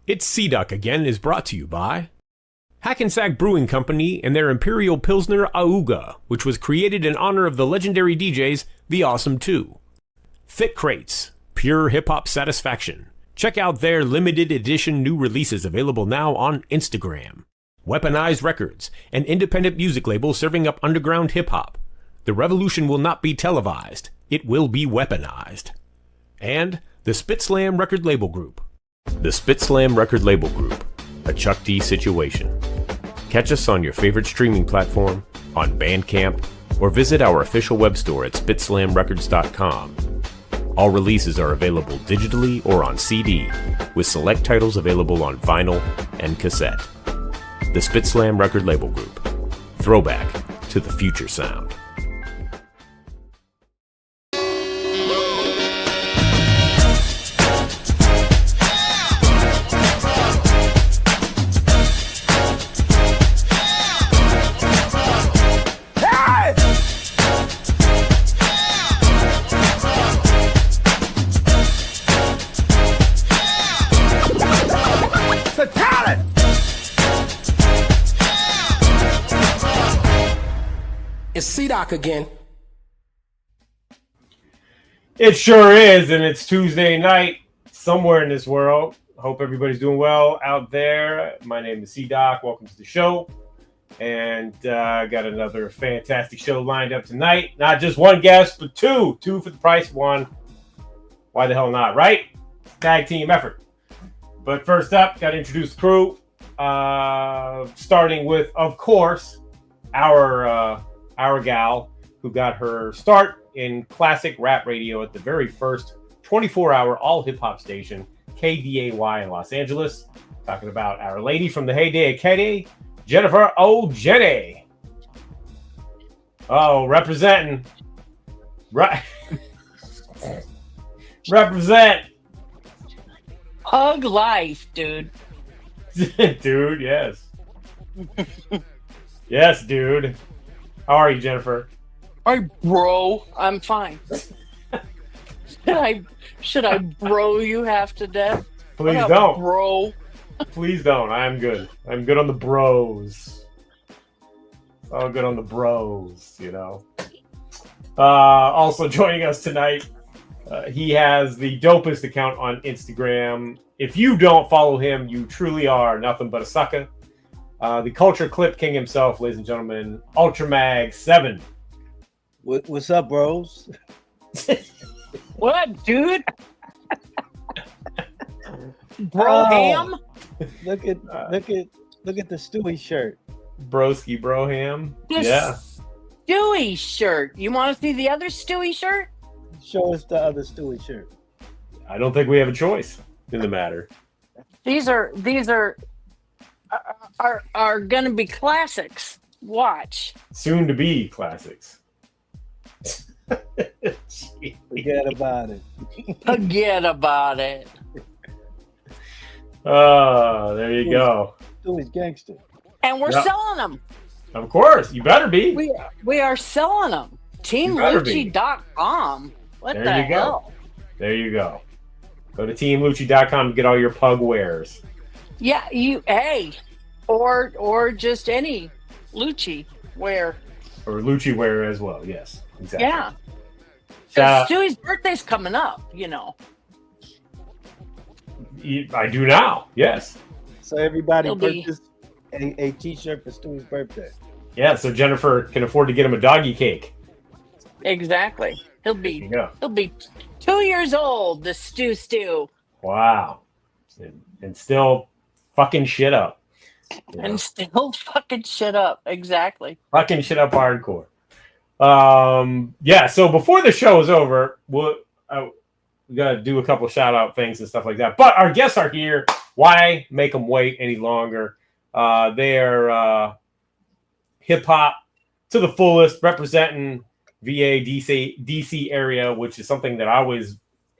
It's Sea-Duck again is brought to you by Hackensack Brewing Company and their Imperial Pilsner Auga, which was created in honor of the legendary DJs The Awesome 2. Thick Crates, pure hip-hop satisfaction. Check out their limited edition new releases available now on Instagram. Weaponized Records, an independent music label serving up underground hip-hop. The revolution will not be televised. It will be weaponized. And the Spitslam Record Label Group. The Spitslam Record Label Group, a Chuck D situation. Catch us on your favorite streaming platform, on Bandcamp, or visit our official web store at spitslamrecords.com. All releases are available digitally or on CD, with select titles available on vinyl and cassette. The Spitslam Record Label Group. Throwback to the future sound. It's C-Doc again. It sure is, and it's Tuesday night somewhere in this world. Hope everybody's doing well out there. My name is C-Doc. Welcome to the show. And got another fantastic show lined up tonight. Not just one guest, but two. Two for the price of one. Why the hell not, right? Tag team effort. But first up, got to introduce the crew. Starting with, of course, our gal who got her start in classic rap radio at the very first 24-hour all hip-hop station, KDAY in Los Angeles. Talking about our lady from the heyday of KD, Jennifer O. Jenny. Oh, representing. Represent. Hug life, dude. Dude, yes. Yes, dude. How are you, Jennifer? All right, bro. I'm fine. Should I bro you half to death? Please What up, don't. bro. Please don't. I'm good. I'm good on the bros. All good on the bros, you know. Also joining us tonight, he has the dopest account on Instagram. If you don't follow him, you truly are nothing but a sucker. The Culture Clip King himself, ladies and gentlemen, Ultramag 7. What's up, bros? What, dude? Bro ham? Look at the Stewie shirt. Broski Broham. This Yeah. Stewie shirt. You want to see the other Stewie shirt? Show us the other Stewie shirt. I don't think we have a choice in the matter. These are gonna be classics. Watch. Soon to be classics. Forget about it. Forget about it. Oh, there you go. Stewie's gangster. And we're Yep. selling them. Of course, you better be. We are selling them. TeamLucci.com. What There the you go. hell? There you go. Go to teamlucci.com to get all your pug wares. Yeah, or just any Lucci wear. Or Lucci wear as well, yes. Exactly. Yeah. Shout out- Stewie's birthday's coming up, you know. I do now, yes. So everybody It'll be- purchased a t-shirt for Stewie's birthday. Yeah, so Jennifer can afford to get him a doggy cake. Exactly. He'll There you be go. 2 years old, the Stew. Wow. And still fucking shit up. You know? And still fucking shit up. Exactly. Fucking shit up hardcore. Yeah, so before the show is over, we got to do a couple shout out things and stuff like that. But our guests are here. Why make them wait any longer? They're hip hop to the fullest, representing VA, DC area, which is something that I always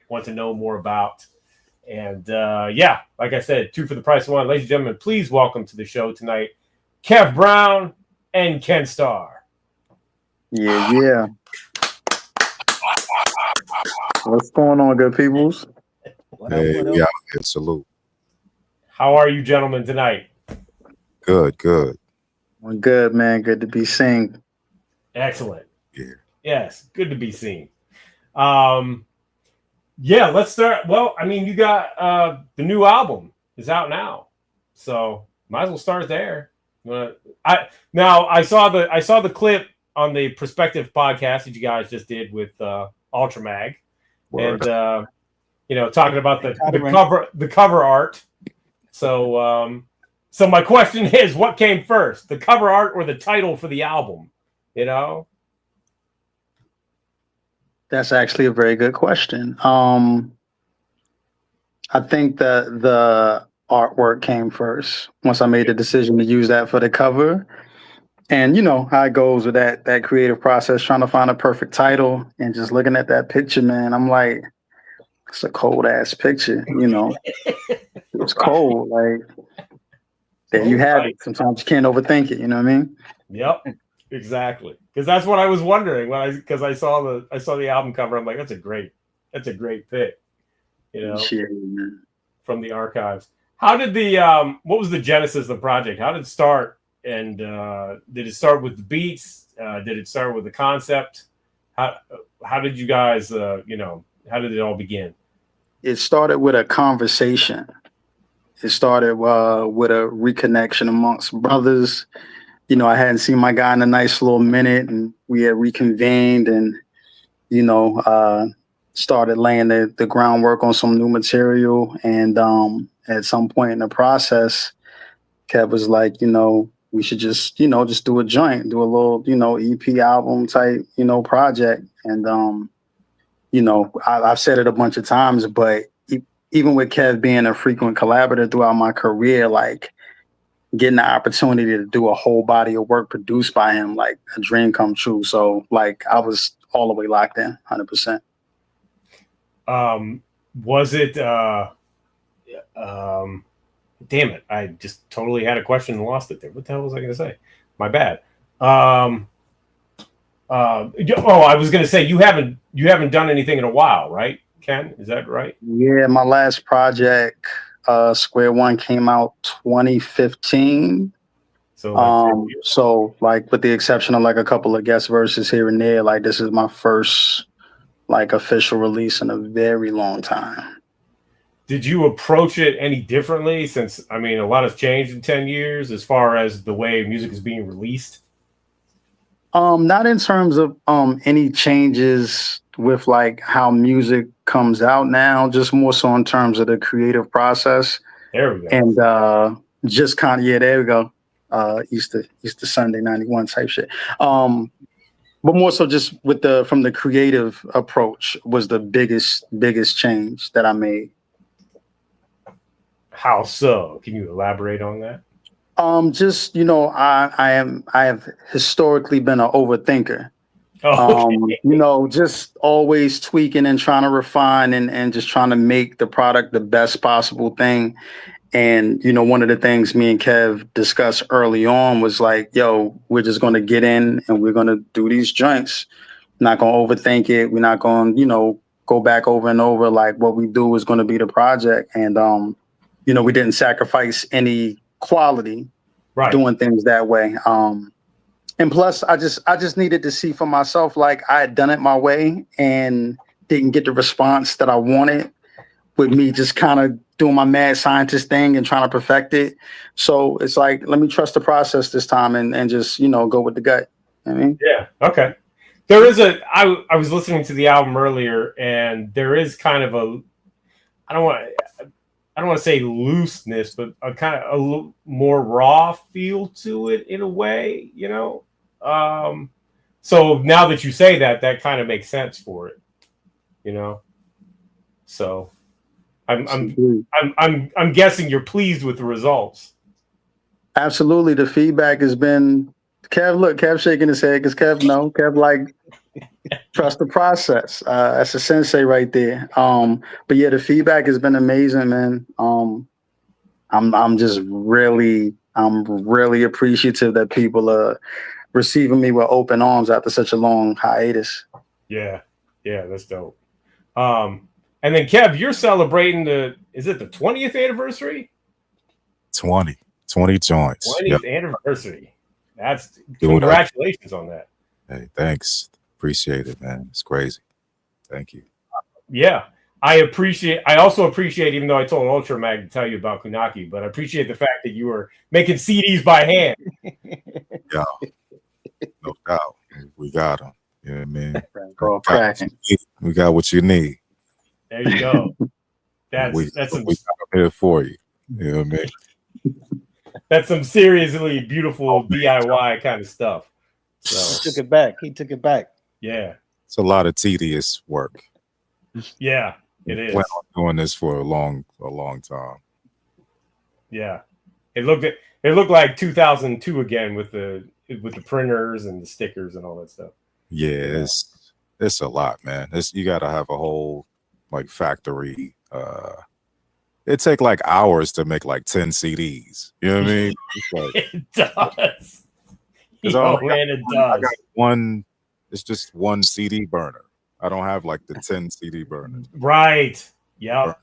want to know more about. And yeah, like I said, two for the price of one. Ladies and gentlemen, please welcome to the show tonight, Kev Brown and Kenn Starr. Yeah. What's going on, good peoples? What up, Hey, what up? we out here. Salute. How are you gentlemen tonight? Good, good. Well, good, man. Good to be seen. Excellent. Yeah. Yes, good to be seen. Yeah, let's start. Well, I mean, you got the new album is out now, so might as well start there. I saw the clip on the Perspective podcast that you guys just did with Ultramag, Word. and talking about the cover art. So so my question is, what came first, the cover art or the title for the album? You know. That's actually a very good question. I think that the artwork came first once I made the decision to use that for the cover. And you know how it goes with that creative process, trying to find a perfect title and just looking at that picture, man. I'm like, it's a cold ass picture, you know. It's cold. Like there you have it. Sometimes you can't overthink it, you know what I mean? Yep, exactly. Because that's what I was wondering because I saw the album cover. I'm like, that's a great pick, you know, from the archives. How did what was the genesis of the project? How did it start? And did it start with the beats? Did it start with the concept? How did you guys how did it all begin? It started with a conversation. It started with a reconnection amongst brothers. You know, I hadn't seen my guy in a nice little minute, and we had reconvened and, started laying the groundwork on some new material. And at some point in the process, Kev was like, we should just do a joint, do a little, EP album type, project. And, I've said it a bunch of times, but even with Kev being a frequent collaborator throughout my career, like getting the opportunity to do a whole body of work produced by him, like a dream come true. So like I was all the way locked in, 100%. Was it, damn it, I just totally had a question and lost it there. What the hell was I going to say? My bad. I was going to say you haven't done anything in a while, right, Ken? Is that right? Yeah, my last project, Square One, came out 2015. So like with the exception of like a couple of guest verses here and there, like this is my first like official release in a very long time. Did you approach it any differently since, I mean, a lot has changed in 10 years as far as the way music is being released? Not in terms of any changes with like how music comes out now, just more so in terms of the creative process. There we go. And just kind of, yeah, there we go. Easter Sunday 91 type shit. But more so just from the creative approach was the biggest change that I made. How so? Can you elaborate on that? Just I have historically been an overthinker. Just always tweaking and trying to refine and just trying to make the product the best possible thing. And one of the things me and Kev discussed early on was like, yo, we're just going to get in and we're going to do these joints. Not going to overthink it. We're not going to go back over and over. Like what we do is going to be the project. And we didn't sacrifice any quality doing things that way. And plus, I just needed to see for myself, like I had done it my way and didn't get the response that I wanted with me just kind of doing my mad scientist thing and trying to perfect it. So it's like, let me trust the process this time and just, go with the gut. I mean, yeah. Okay. There is I was listening to the album earlier and there is kind of I don't want to say looseness, but a kind of a more raw feel to it in a way, So now that you say that kind of makes sense for it, So I'm guessing you're pleased with the results. Absolutely, the feedback has been. Kev shaking his head because Kev like trust the process. That's a sensei right there. But yeah, the feedback has been amazing, man. I'm really appreciative that people are receiving me with open arms after such a long hiatus. Yeah, that's dope. And then Kev, you're celebrating is it the 20th anniversary? 20 joints. 20th Yep. anniversary. That's Do what I- congratulations on that. Hey, thanks. Appreciate it, man. It's crazy. Thank you. Yeah. I also appreciate, even though I told Ultra Mag to tell you about Kunaki, but I appreciate the fact that you were making CDs by hand. Yeah. No doubt. We got them. You know what I mean? Go cracking. We got what you need. There you go. That's we some got them here for you. You know what I mean? that's some seriously beautiful DIY kind of stuff. He So took it back. He took it back. yeah. It's a lot of tedious work. Yeah, it is. Plan on doing this for a long time. Yeah. It looked like 2002 again with the printers and the stickers and all that stuff. Yeah, it's a lot, man. You gotta have a whole like factory. It take like hours to make like 10 CDs. You know what I mean? It's like, It does. Because Oh man, it does. I got one. It's just one CD burner. I don't have like the 10 CD burners. Right. Yep.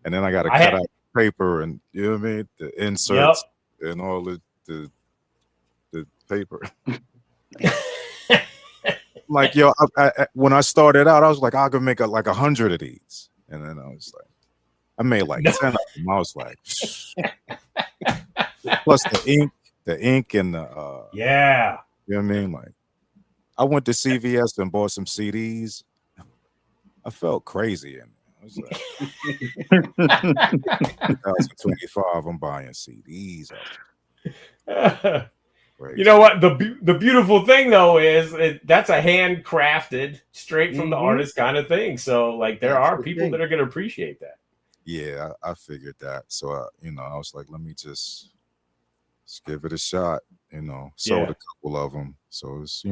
And then I got to cut out paper and you know what I mean, the inserts and all the paper. Like yo, I, when I started out, I was like, I could make like 100 of these, and then I was like, I made like 10 of them. I was like, plus the ink and the yeah. You know what I mean? Like, I went to CVS and bought some CDs. I felt crazy in there. I was like, 2025, I'm buying CDs. You know what? The beautiful thing though is that's a handcrafted, straight from the artist kind of thing. So like, there are people that are going to appreciate that. Yeah, I figured that. So you know, I was like, let me just give it a shot. You know, sold a couple of them, so it's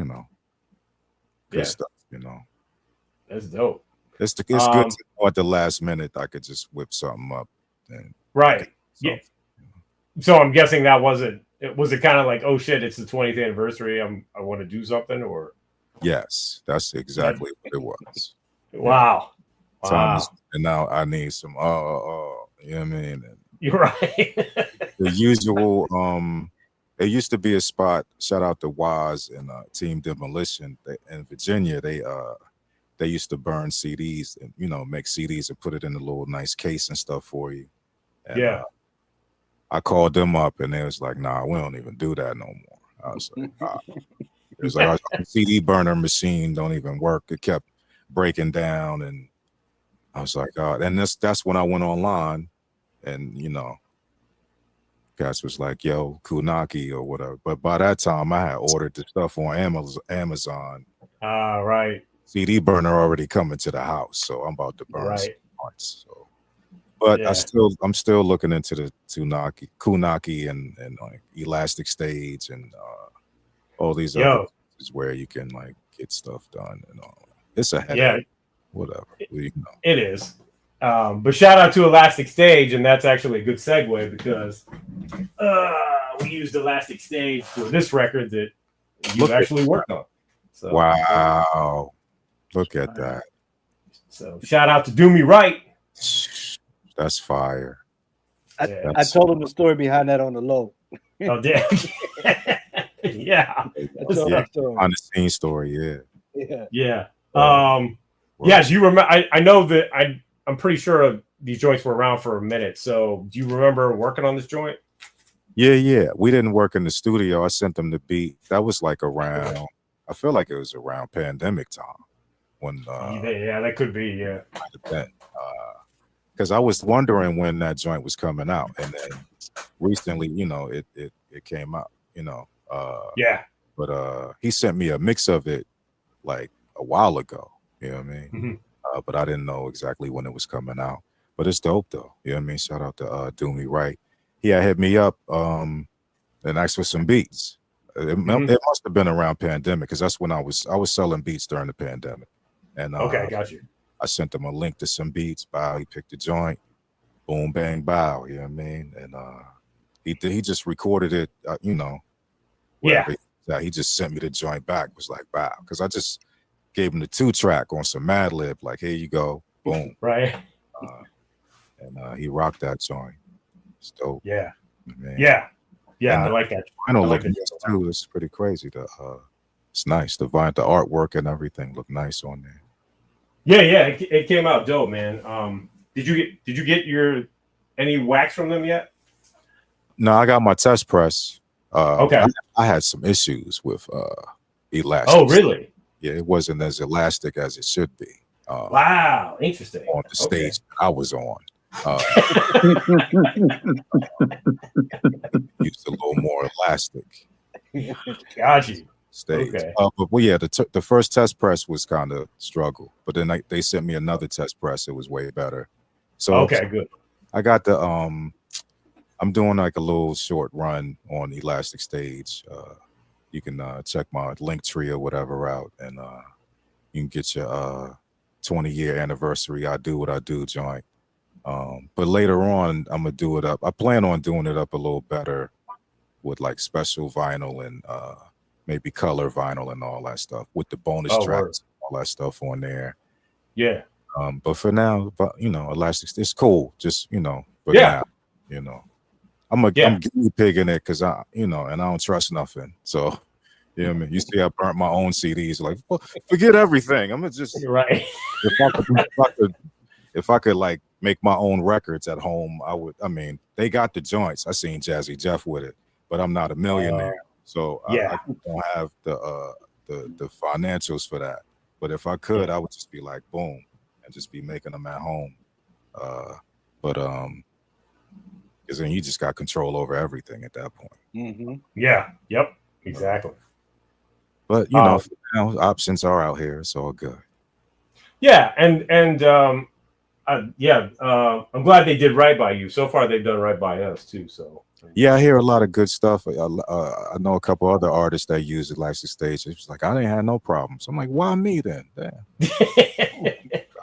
good stuff. You know, that's dope. It's good to know at the last minute I could just whip something up. And right. Yeah. So I'm guessing that was it kind of like, oh shit, it's the 20th anniversary. I want to do something, or yes, that's exactly what it was. Wow. And now I need some you know what I mean? And you're right. the usual there used to be a spot, shout out to Waz and Team Demolition in Virginia. They used to burn CDs and make CDs and put it in a little nice case and stuff for you. And, I called them up and they was like, nah, we don't even do that no more. I was like, it was like our CD burner machine don't even work. It kept breaking down, and I was like, God. And that's when I went online, and guys was like, yo, Kunaki or whatever. But by that time, I had ordered the stuff on Amazon. Right. CD burner already coming to the house, so I'm about to burn some parts. So. But I'm still looking into the Kunaki and like Elastic Stage and all these other places where you can like get stuff done and all. It's a headache. Whatever. It is. But shout out to Elastic Stage, and that's actually a good segue because we used Elastic Stage for this record that you actually worked on. So, wow. Look at that. So shout out to Do Me Right. That's fire. I told him the story behind that on the low. Oh, damn. Yeah. On the scene story, Yeah. Yes, you remember. I know that I'm pretty sure these joints were around for a minute. So do you remember working on this joint? Yeah. We didn't work in the studio. I sent them the beat. That was like around, I feel like it was around pandemic time. When that could be, yeah. Because I was wondering when that joint was coming out, and then recently, it came out, But he sent me a mix of it like a while ago, you know what I mean? Mm-hmm. But I didn't know exactly when it was coming out. But it's dope though, you know what I mean? Shout out to Do Me Right. He had hit me up and asked for some beats. It must have been around pandemic because that's when I was selling beats during the pandemic. And got you. I sent him a link to some beats. Bow, he picked the joint. Boom, bang, bow. You know what I mean? And he just recorded it. He just sent me the joint back. Was like, bow, because I just gave him the 2-track on some Mad Lib. Like, here you go. Boom. Right. And he rocked that joint. It's dope. Yeah. Man. Yeah. Yeah. And I like that. I know I like look nice too. It's pretty crazy. It's nice. The artwork and everything look nice on there. Yeah, yeah. It came out dope, man. Did you get any wax from them yet? No, I got my test press. Okay. I had some issues with elastic. Oh, really? Yeah, it wasn't as elastic as it should be. Wow, interesting. On the stage I was on. Used a little more elastic. Got you. Stage. Okay. But well, yeah, the first test press was kind of struggle, but then they sent me another test press. It was way better. So okay, good. I got the I'm doing like a little short run on Elastic Stage. You can check my link tree or whatever out, and you can get your 20-year anniversary. I do what I do joint. But later on, I'm gonna do it up. I plan on doing it up a little better with like special vinyl and maybe color vinyl and all that stuff with the bonus tracks, all that stuff on there. Yeah. But for now, Elastic, it's cool. Just but yeah, now, I'm guinea pigging it because and I don't trust nothing. So, you know what I mean? You see, I burnt my own CDs. Like, well, forget everything. I'm gonna just right. If I could like make my own records at home, I would. I mean, they got the joints. I seen Jazzy Jeff with it, but I'm not a millionaire, so I don't have the financials for that. But if I could, I would just be like, boom, and just be making them at home. Because then you just got control over everything at that point. Mm-hmm. Yeah. Yep. Exactly. But now options are out here. It's all good. Yeah, and I'm glad they did right by you. So far, they've done right by us too. So yeah, I hear a lot of good stuff. I know a couple other artists that use Elastic Stage. It's like I didn't have no problems. I'm like, why me then? Damn.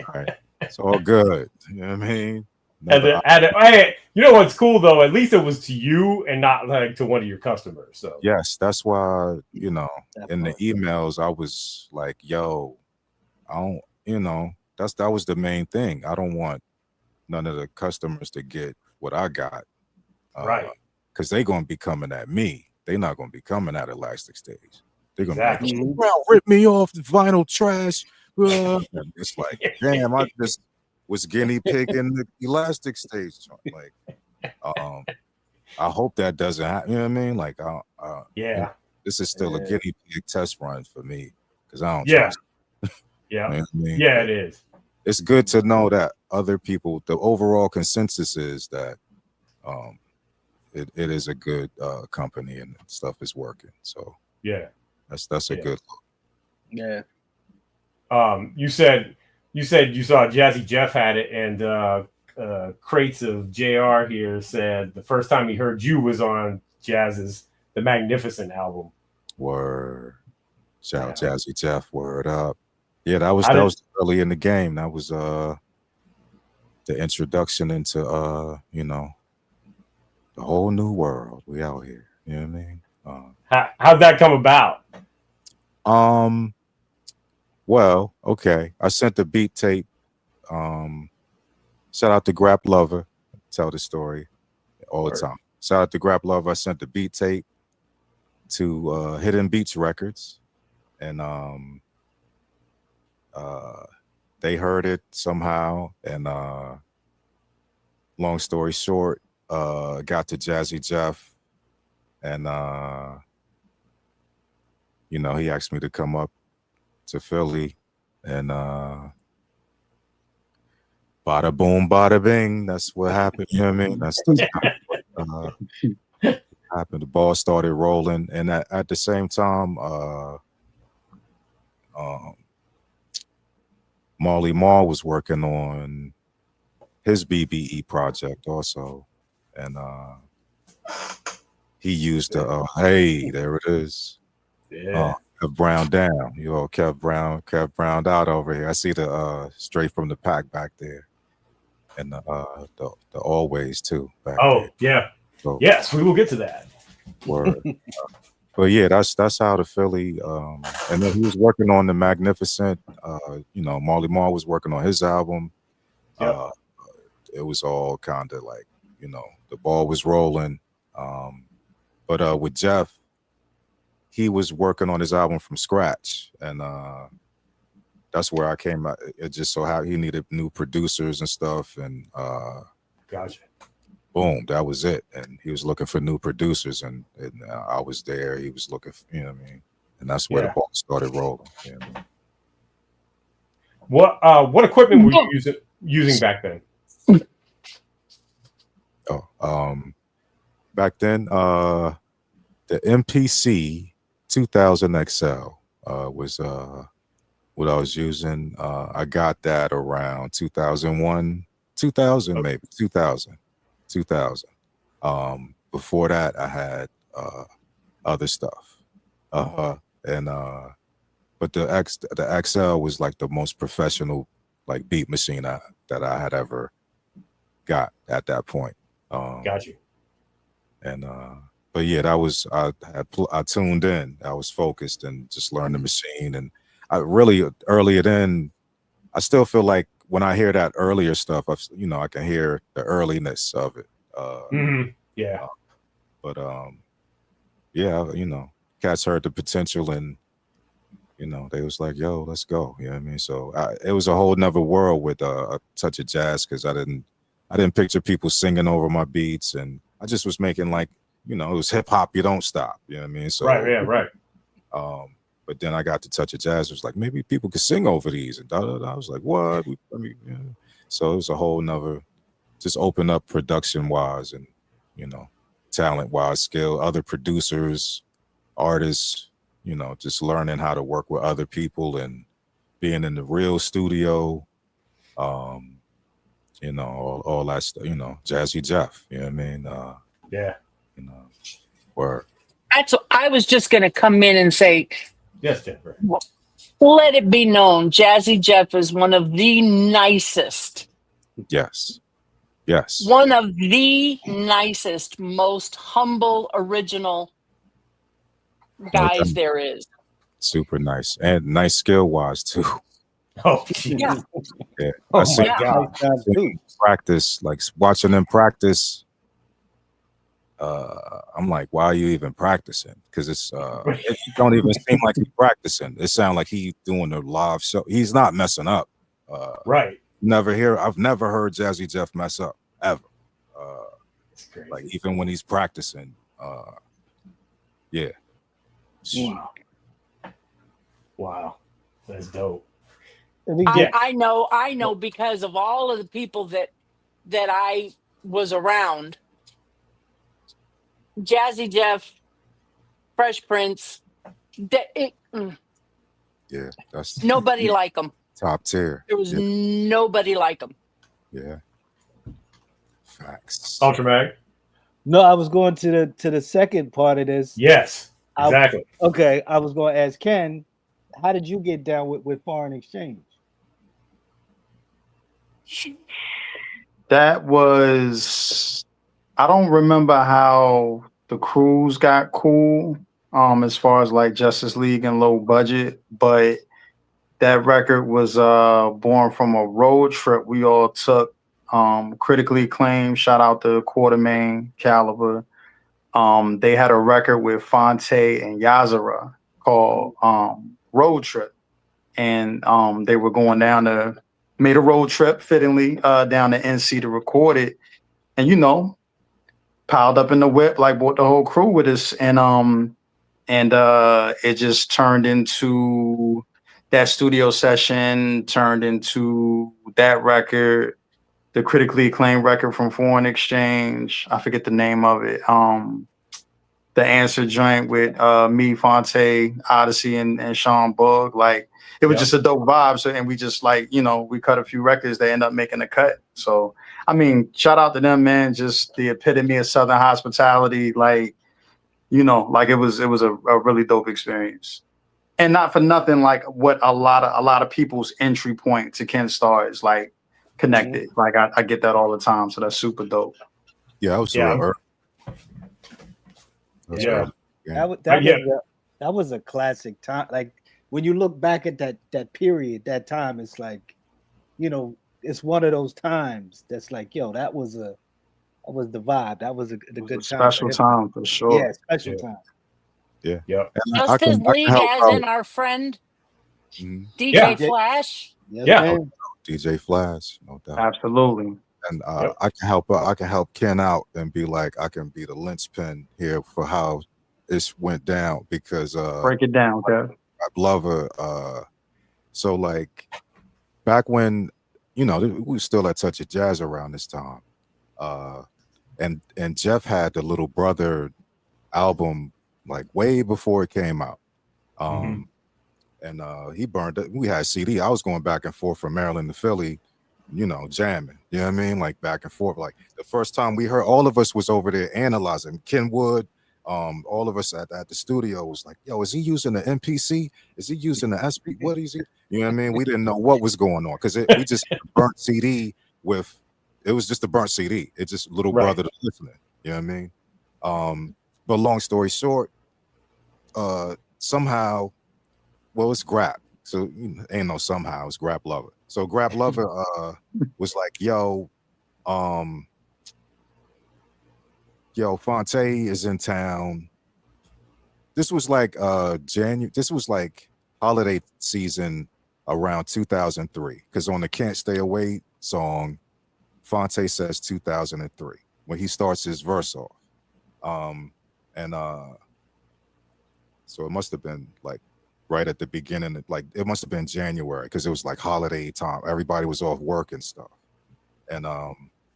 All right, it's all good. You know what I mean? Hey, you know what's cool though? At least it was to you and not like to one of your customers. So yes, that's why in the emails I was like, "Yo, I don't." That was the main thing. I don't want none of the customers to get what I got, right? Because they're gonna be coming at me. They're not gonna be coming at Elastic Stage. They're gonna be like, "Brown, rip me off the vinyl trash." And it's like, damn, I just was guinea pig in the Elastic Stage joint. Like, I hope that doesn't happen. You know what I mean? Like, this is still a guinea pig test run for me because I don't trust. Yeah, you know what I mean? Yeah, it is. It's good to know that other people. The overall consensus is that it is a good company and stuff is working. So yeah, that's a good look. Yeah. You said you saw Jazzy Jeff had it, and Crates of JR here said the first time he heard you was on Jazz's The Magnificent album. Word. Shout out Jazzy Jeff. Word up. Yeah, that was early in the game. That was the introduction into the whole new world. We out here. You know what I mean? How'd that come about? Well, okay. I sent the beat tape. Shout out to Grap Lover. Tell the story all the time. Shout out to Grap Lover. I sent the beat tape to Hidden Beats Records, and they heard it somehow, and long story short, got to Jazzy Jeff, and he asked me to come up to Philly, and bada boom, bada bing. That's what happened. You know what I mean? That's what happened. The ball started rolling, and at the same time, Marley Marl was working on his BBE project also, and he used the hey, there it is. Yeah. Kev Brown down. Kev Brown out over here. I see the straight from the pack back there. And the always too. Back there. Yeah. So, yes, we will get to that. Word. But yeah, that's how the Philly. And then he was working on the Magnificent. Marley Marl was working on his album. Yep. It was all kind of like, you know, the ball was rolling. But with Jeff, he was working on his album from scratch, and that's where I came out. It just so how he needed new producers and stuff, and Gotcha. boom, that was it. And he was looking for new producers, and I was there. He was looking, you know what I mean? And that's where the ball started rolling. You know what I mean? What equipment were you using back then? Back then, the MPC 2000 XL was what I was using. I got that around 2001, 2000 maybe 2000. Before that, I had other stuff. And but the XL was like the most professional like beat machine that I had ever got at that point. Got you. And but yeah, that was I tuned in. I was focused and just learned the machine. And I really earlier then, I still feel like when I hear that earlier stuff, I can hear the earliness of it. Yeah. But yeah, cats heard the potential, and they was like, "Yo, let's go." You know what I mean? So it was a whole nother world with a touch of jazz, because I didn't picture people singing over my beats, and I just was making like, it was hip hop. You don't stop. You know what I mean? So right, yeah, right. But then I got to touch of jazz. It was like, maybe people could sing over these, and I was like, what? So it was a whole nother, just open up production wise and talent wise, skill, other producers, artists, just learning how to work with other people and being in the real studio, all that stuff, Jazzy Jeff, you know what I mean? Yeah. Word. That's. I was just going to come in and say, yes, Jennifer. Let it be known, Jazzy Jeff is one of the nicest. Yes. One of the nicest, most humble, original guys there is. Super nice, and nice skill wise too. Oh, yeah. Yeah. Oh I my God. Practice, like watching them practice. I'm like, why are you even practicing? Because it don't even seem like he's practicing. It sounds like he's doing a live show. He's not messing up. Right. I've never heard Jazzy Jeff mess up ever. Like even when he's practicing. Yeah. Wow. That's dope. I know because of all of the people that I was around. Jazzy Jeff, Fresh Prince, yeah, that's nobody like him. Top tier. There was nobody like him. Yeah. Facts. Ultramag. No, I was going to the second part of this. Yes, exactly. I was going to ask Ken, how did you get down with foreign exchange? That was, I don't remember how the crews got cool, as far as like Justice League and Low Budget, but that record was born from a road trip we all took, critically acclaimed. Shout out to Quartermain Caliber. They had a record with Fonte and Yazara called Road Trip, and they were going made a road trip fittingly down to NC to record it, and piled up in the whip, like brought the whole crew with us, and it just turned into that studio session, turned into that record, the critically acclaimed record from Foreign Exchange. I forget the name of it. The Answer joint with me, Fonte, Odyssey, and Sean Bug. Like, it was just a dope vibe. So, and we just we cut a few records that end up making the cut. So, I mean, shout out to them, man. Just the epitome of Southern hospitality. Like, like it was a really dope experience. And not for nothing, like what a lot of people's entry point to Kenn Starr is like connected. Like I get that all the time. So that's super dope. Yeah, I was That was a classic time. Like when you look back at that period, that time, it's like, it's one of those times that's like, yo, that was a was the vibe. That was the It was good a time. special time for sure. Yeah, special Yeah. time. Yeah. Yep. And Just as I can league help as out. in our friend Mhm. DJ Yeah. Flash. Yes, Yeah. man. DJ Flash, no doubt. Absolutely. And Yep. I can help Ken out and be like, I can be the linchpin here for how this went down because Break it down, Kev. Glover. So like back when we were still at Touch of Jazz around this time, and Jeff had the Little Brother album like way before it came out. Mhm. And he burned it. We had CD. I was going back and forth from Maryland to Philly, jamming. You know what I mean? Like back and forth. Like the first time we heard, all of us was over there analyzing. Ken Wood, all of us at the studio was like, yo, is he using the MPC? Is he using the SP? What is he? You know what I mean? We didn't know what was going on because we just had a burnt CD with, it was just a burnt CD. It just Little Right. Brother to listening. You know what I mean? But long story short, somehow, well, it's Grap. So ain't no somehow, it's Grap Lover. So Grap Lover was like, yo, Fonte is in town. This was like this was like holiday season around 2003. Because on the Can't Stay Away song, Fonte says 2003 when he starts his verse off. So it must have been like right at the beginning, like it must have been January because it was like holiday time. Everybody was off work and stuff. And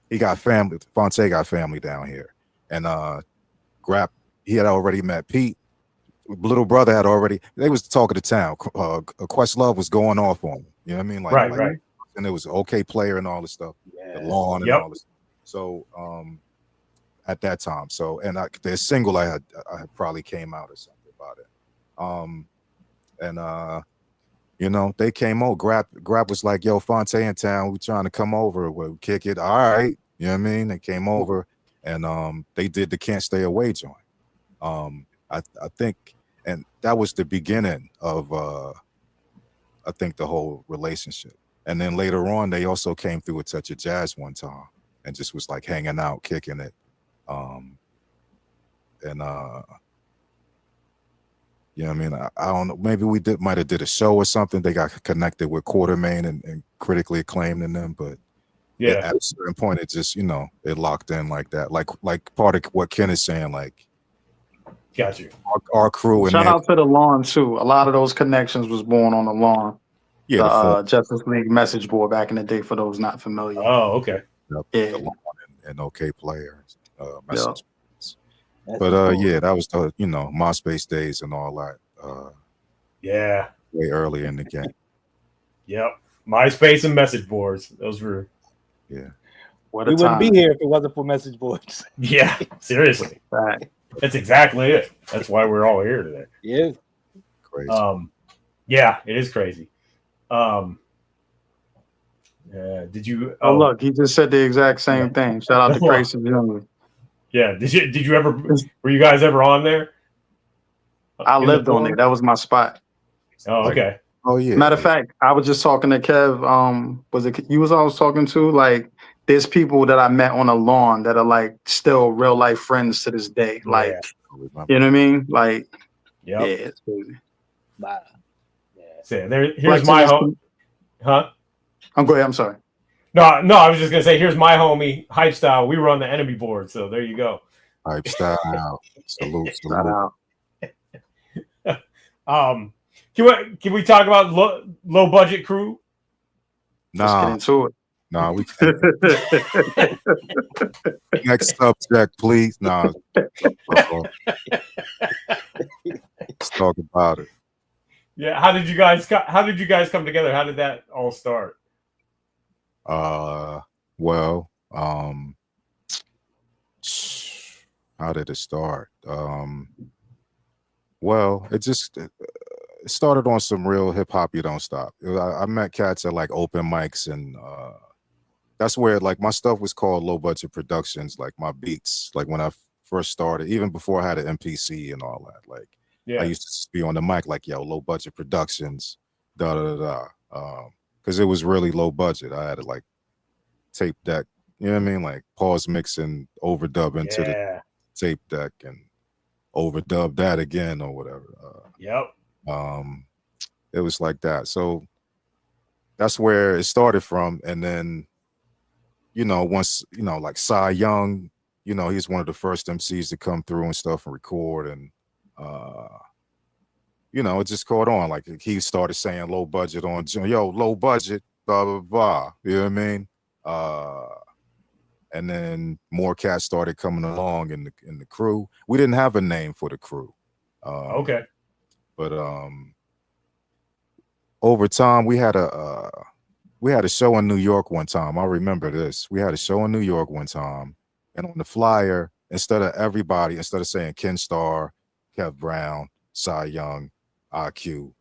he got family. Fonte got family down here. And Grap, he had already met Pete. Little Brother had already, they was the talk of the town. Questlove was going off on him. You know what I mean? Right. And it was an okay player and all this stuff. Yeah. The lawn and Yep. all this. So at that time. So and their single I had probably came out or something about it. They came over. Grap was like, yo, Fonte in town. We trying to come over. We'll kick it. All right. You know what I mean? They came over and they did the Can't Stay Away joint. I think, and that was the beginning of I think the whole relationship. And then later on, they also came through a Touch of Jazz one time and just was like hanging out, kicking it. You know what I mean? I don't know. Maybe we might have did a show or something. They got connected with Quartermain and critically acclaimed in them. But Yeah. at a certain point, it just, it locked in like that. Like part of what Ken is saying, like Got you. our crew. And Shout out to the lawn too. A lot of those connections was born on the lawn. Yeah, The Justice League message board back in the day for those not familiar. Oh, okay. Yeah. the lawn and okay players. Message. That's Yeah, that was the MySpace days and all that. Yeah. Way early in the game. Yep. MySpace and message boards. Those were. Yeah. What a we wouldn't time. be here if it wasn't for message boards. Yeah. Seriously. Right. That's exactly it. That's why we're all here today. Yeah. Crazy. Yeah, it is crazy. Did you? Oh, look, he just said the exact same thing. Shout out to Grayson Jr. Yeah. Did you ever? Were you guys ever on there? I lived on there. That was my spot. Oh, okay. Oh yeah. Matter of fact, I was just talking to Kev. Was it you was always talking to? Like, there's people that I met on the lawn that are like still real life friends to this day. Like, you know what I mean? Like, Yep. yeah, it's crazy. Wow. So here's my home. Huh? Go ahead. I'm sorry. No. I was just gonna say, here's my homie, Hype Style. We were on the enemy board, so there you go. Hype Style. Salute. Shout out. Can we talk about low budget crew? Let's get into it. Nah, we can't. Next subject, please. Nah. Let's talk about it. Yeah. How did you guys come together? How did that all start? Well, how did it start? Well, it started on some real hip hop. You don't stop. I met cats at like open mics, and that's where like my stuff was called low budget productions. Like my beats, like when I first started, even before I had an MPC and all that. Like I used to just be on the mic like, yo, low budget productions, da da da da. Because it was really low budget. I had to like tape deck, You know what I mean? Like pause mixing, overdub into the Yeah. tape deck and overdub that again or whatever. Yep. It was like that. So that's where it started from. And then, once, like Cy Young, he's one of the first MCs to come through and stuff and record. And, it just caught on. Like he started saying low budget on, low budget, blah, blah, blah. You know what I mean? And then more cats started coming along in the crew. We didn't have a name for the crew. Okay. But over time, we had a show in New York one time. I remember this. We had a show in New York one time, and on the flyer, instead of saying Kenn Starr, Kev Brown, Cy Young, IQ,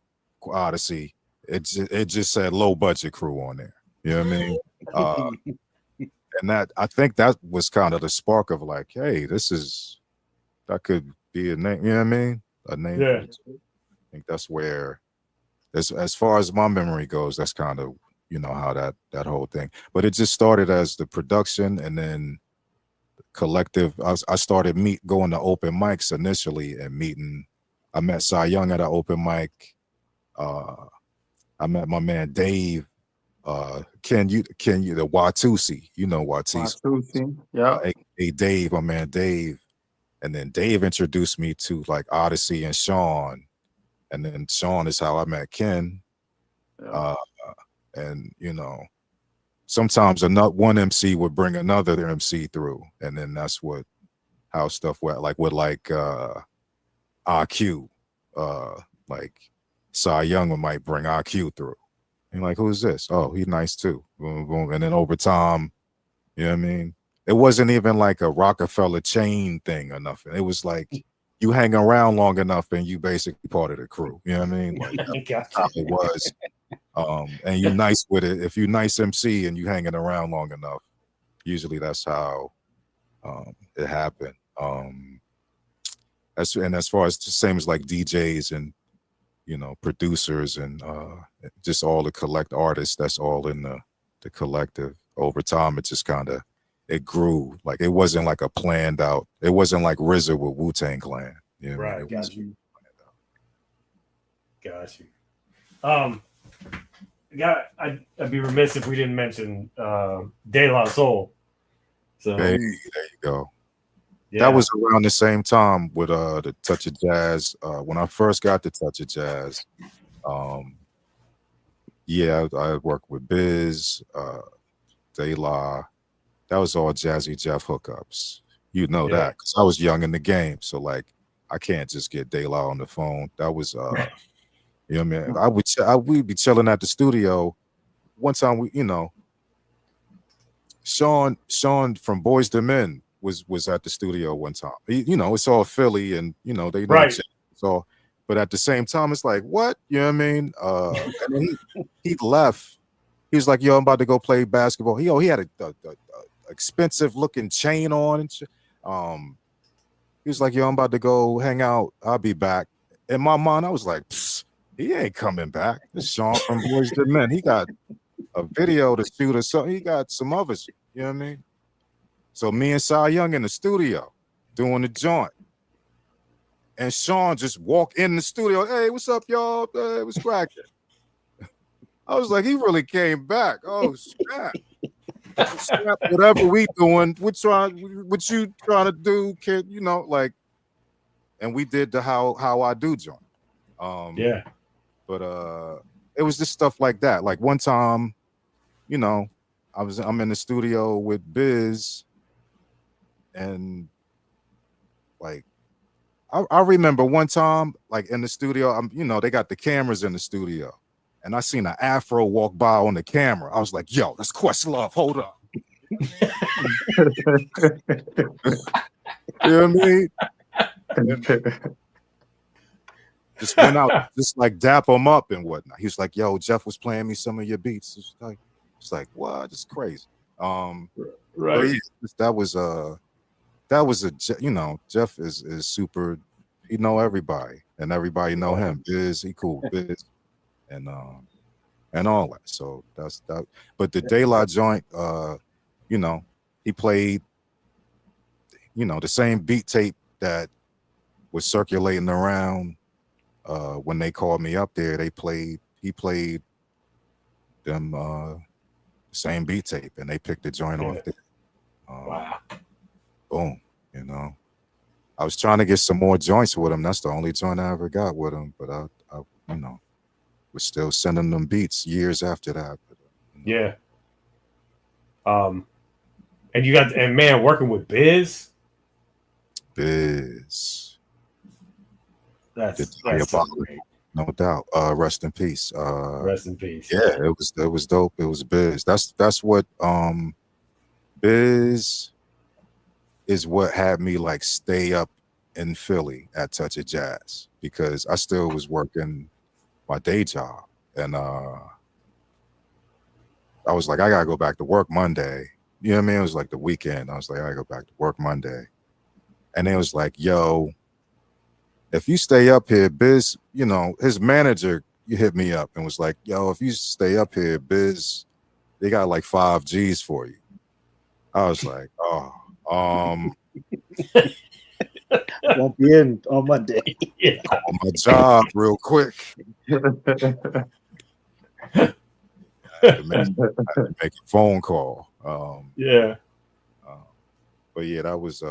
Odyssey, it just said low budget crew on there. You know what I mean? And I think that was kind of the spark of like, hey, that could be a name. You know what I mean? A name. Yeah. I think that's where, as far as my memory goes, that's kind of how that whole thing. But it just started as the production, and then collective. I started going to open mics initially and meeting. I met Cy Young at an open mic. I met my man Dave. Ken, the Watusi, Watusi. Yeah. Hey Dave, my man Dave. And then Dave introduced me to like Odyssey and Sean. And then Sean is how I met Ken. Yeah. And sometimes one MC would bring another MC through, and then that's how stuff went. Like with IQ, like Cy Young might bring IQ through. And like, who's this? Oh, he's nice too. Boom, boom. And then over time, you know what I mean? It wasn't even like a Rockefeller chain thing or nothing. It was like you hang around long enough and you basically part of the crew. You know what I mean? Like that's how it was. And you're nice with it. If you're nice MC and you hanging around long enough, usually that's how it happened. As far as the same as like DJs and producers and just all the collect artists, that's all in the collective. Over time, it just kind of grew. Like it wasn't like a planned out. It wasn't like RZA with Wu-Tang Clan. You know what I mean? Got you. I'd be remiss if we didn't mention De La Soul. So hey, there you go. Yeah. That was around the same time with the Touch of Jazz. When I first got the Touch of Jazz, I worked with Biz, De La. That was all Jazzy Jeff hookups. That because I was young in the game, so like I can't just get De La on the phone. That was you know what I mean? We'd be chilling at the studio. One time Sean from Boys to Men was at the studio one time. It's all Philly and they know right. So but at the same time it's like, what? You know what I mean? And then he left. He was like, yo, I'm about to go play basketball. He had a expensive looking chain on and shit. He was like, yo, I'm about to go hang out. I'll be back. In my mind, I was like, he ain't coming back. This Sean from Boys to Men. He got a video to shoot or something. He got some others. You know what I mean? So me and Cy Young in the studio doing the joint. And Sean just walked in the studio. Hey, what's up, y'all? Hey, what's cracking? I was like, he really came back. Oh, snap. Whatever we doing, what you trying to do, kid? And we did the how I do joint. But it was just stuff like that. Like one time, I'm in the studio with Biz, and like I remember one time, like in the studio, they got the cameras in the studio, and I seen an afro walk by on the camera. I was like, yo, that's Questlove. Hold up. You know what I mean? Just went out, just like dap him up and whatnot. He was like, yo, Jeff was playing me some of your beats. It's like, what? It's crazy. Right. That was Jeff is super. He know everybody, and everybody know him. Biz, he cool. Biz, and all that. So that's that. But the De La joint, he played, you know, the same beat tape that was circulating around when they called me up there. He played them same beat tape, and they picked the joint off there. Wow. Boom, you know. I was trying to get some more joints with him. That's the only joint I ever got with him. But I you know, was still sending them beats years after that. But, you know. Yeah. And man, working with Biz. That's so great. No doubt. Rest in peace. Rest in peace. Yeah, it was dope. It was Biz. That's what Biz is what had me like stay up in Philly at Touch of Jazz, because I still was working my day job, and I was like, I gotta go back to work Monday. You know what I mean? It was like the weekend. I was like, I gotta go back to work Monday. And it was like, yo, if you stay up here, Biz, you know, his manager hit me up and was like, yo, if you stay up here, Biz, they got like 5 G's for you. I was like, oh, won't be in on Monday. Yeah. on my job real quick. I had to make a phone call. Yeah. But yeah, that was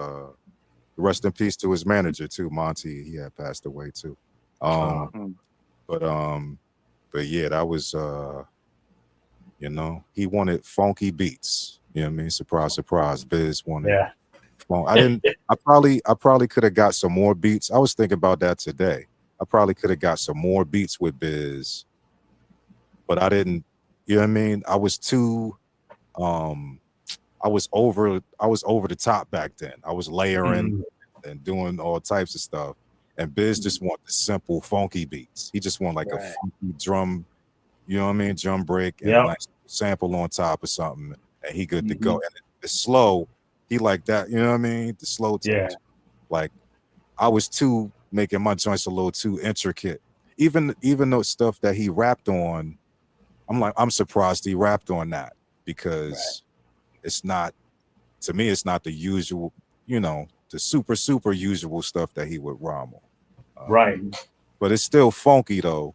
rest in peace to his manager too, Monty. He had passed away too. But yeah, that was you know, he wanted funky beats. You know what I mean? Surprise, surprise. Biz wanted. Yeah. I probably could have got some more beats. I was thinking about that today. I probably could have got some more beats with Biz, but I didn't. You know what I mean? I was too. I was over the top back then. I was layering and doing all types of stuff. And Biz just want the simple, funky beats. He just want like a funky drum, you know what I mean? Drum break and like sample on top or something, and he good to go. And it's slow. He like that, you know what I mean? The slow touch. Yeah. Like I was too making my joints a little too intricate. Even though stuff that he rapped on, I'm surprised he rapped on that, because it's not, to me, it's not the usual, you know, the super usual stuff that he would rhyme on. Right. But it's still funky though.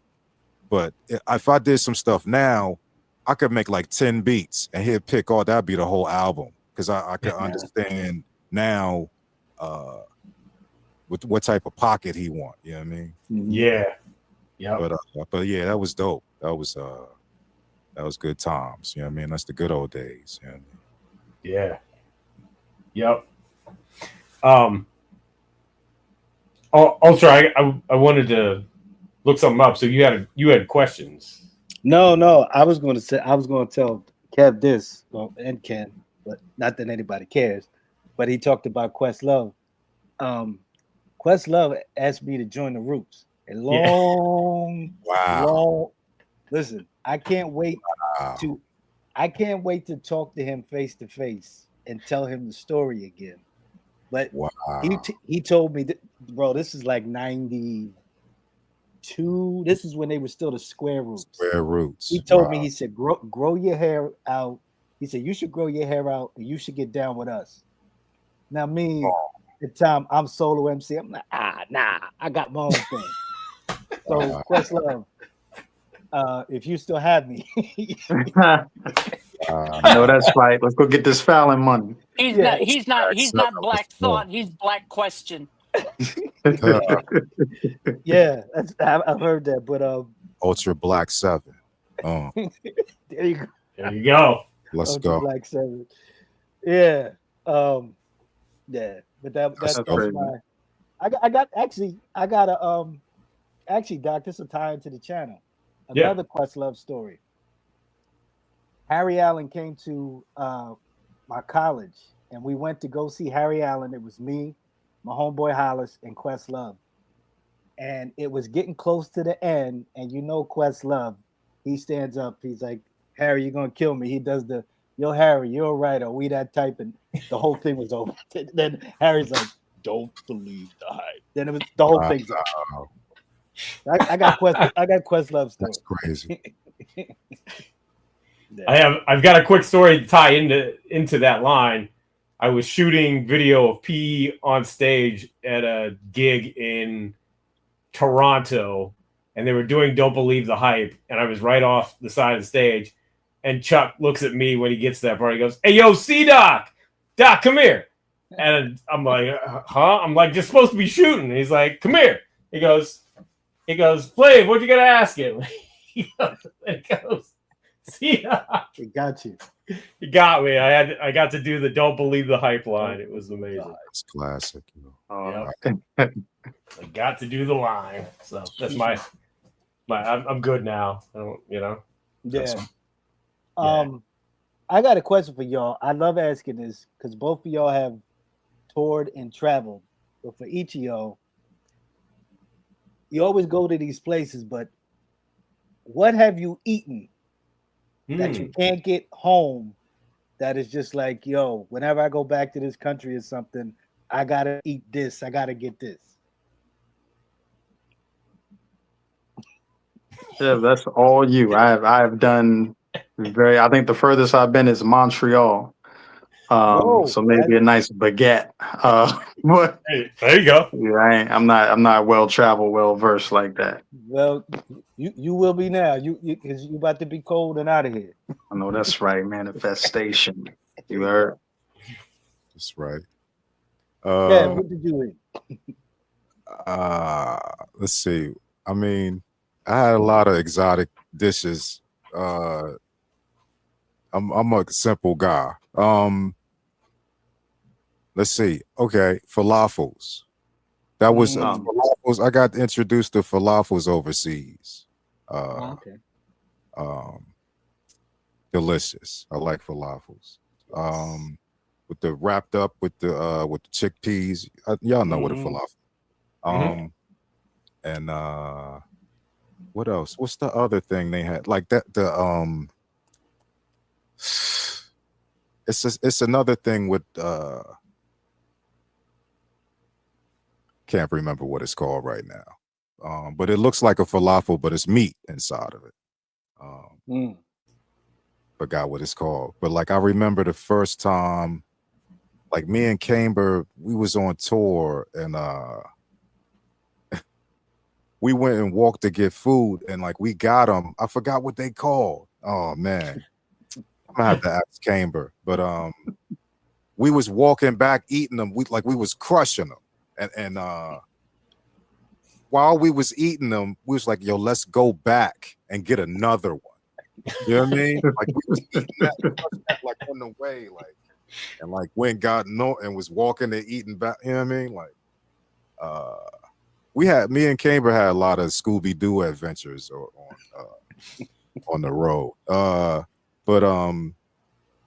But if I did some stuff now, I could make like 10 beats and he'd pick all that'd be the whole album. Because I could understand now what type of pocket he want. You know what I mean? Yeah. Yeah. But yeah, that was dope. That was good times. You know what I mean? That's the good old days. You know what I mean? Yeah. Yep. Also, I wanted to look something up. So you had questions. No, I was going to tell Kev this, and Ken, but not that anybody cares. But he talked about Questlove. Questlove asked me to join the Roots. A long. Listen, I can't wait to talk to him face to face and tell him the story again. But he told me, bro, this is like 92. This is when they were still the Square Roots. He told me, he said, grow your hair out. He said, you should grow your hair out and you should get down with us. Now, me, at the time, I'm solo MC. I'm like, nah, I got my own thing. So, Questlove, if you still have me. I know that's right. Let's go get this Fallon money. He's not Black Thought. He's Black Question. Yeah, I've heard that. But Ultra Black 7. There you go. There you go. Let's Ultra go. Black 7. Yeah. Yeah. But that's my. Actually, Doc, this will tie into the channel. Another Questlove story. Harry Allen came to my college, and we went to go see Harry Allen. It was me, my homeboy Hollis, and Questlove. And it was getting close to the end, and you know Questlove, he stands up. He's like, Harry, you're going to kill me. He does the, yo, Harry, you're right. Are we that type? And the whole thing was over. Then Harry's like, don't believe the hype. Then it was the whole thing's over. I got Questlove story. That's crazy. I've got a quick story to tie into that line. I was shooting video of P on stage at a gig in Toronto, and they were doing "Don't Believe the Hype," and I was right off the side of the stage. And Chuck looks at me when he gets to that part. He goes, "Hey, yo, C-Doc, Doc, come here." And I'm like, "Huh?" I'm like, "Just supposed to be shooting." And he's like, "Come here." He goes, "Flav, what you gotta ask him?" He goes, C-Doc. He got you. He got me. I got to do the "Don't Believe the Hype" line. It was amazing. It's classic. Yep. I got to do the line. So that's my I'm good now. I don't, Yeah. I got a question for y'all. I love asking this because both of y'all have toured and traveled. But for each of y'all, you always go to these places, but what have you eaten that you can't get home that is just like, yo, whenever I go back to this country or something, I gotta eat this. I gotta get this. Yeah, that's all you. I've done I think the furthest I've been is Montreal. So maybe a nice baguette. But hey, there you go. Yeah, I'm not well traveled, well versed like that. Well, you will be now. Because you about to be cold and out of here. I know that's right. Manifestation. You heard? That's right. Yeah, what did you eat? Let's see. I mean, I had a lot of exotic dishes. I'm a simple guy. Let's see. Okay, falafels. That was falafels. I got introduced to falafels overseas. Okay. Delicious. I like falafels. With the wrapped up with the chickpeas. Y'all know what a falafel. And what else? What's the other thing they had? Like that it's another thing with can't remember what it's called right now. But it looks like a falafel, but it's meat inside of it. Forgot what it's called. But like I remember the first time, like me and Camber, we was on tour and we went and walked to get food and like we got them. I forgot what they called. Oh man. I'm gonna have to ask Camber. But we was walking back eating them. We was crushing them. And while we was eating them, we was like, yo, let's go back and get another one. You know what I mean? Like we was eating that like on the way, like and like went got no and was walking and eating back. You know what I mean? Like me and Camber had a lot of Scooby-Doo adventures on the road. But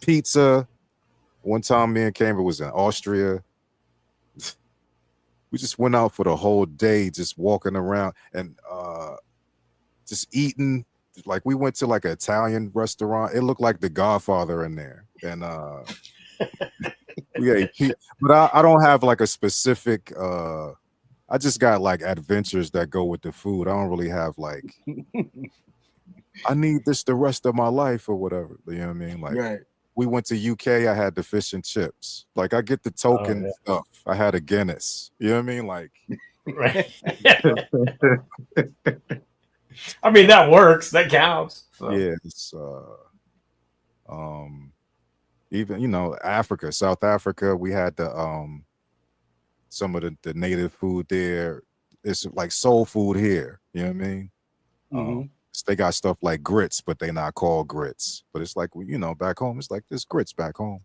pizza. One time me and Camber was in Austria. We just went out for the whole day, just walking around and just eating. Like we went to like an Italian restaurant. It looked like The Godfather in there. And we ate pizza. But I don't have like a specific I just got like adventures that go with the food. I don't really have like I need this the rest of my life or whatever. You know what I mean? Like we went to UK, I had the fish and chips. Like I get the token stuff. I had a Guinness. You know what I mean? Like right. I mean that works. That counts. So. Yeah, it's even Africa, South Africa, we had the some of the native food there. It's like soul food here. You know what I mean? They got stuff like grits, but they not called grits. But it's like back home, it's like there's grits back home.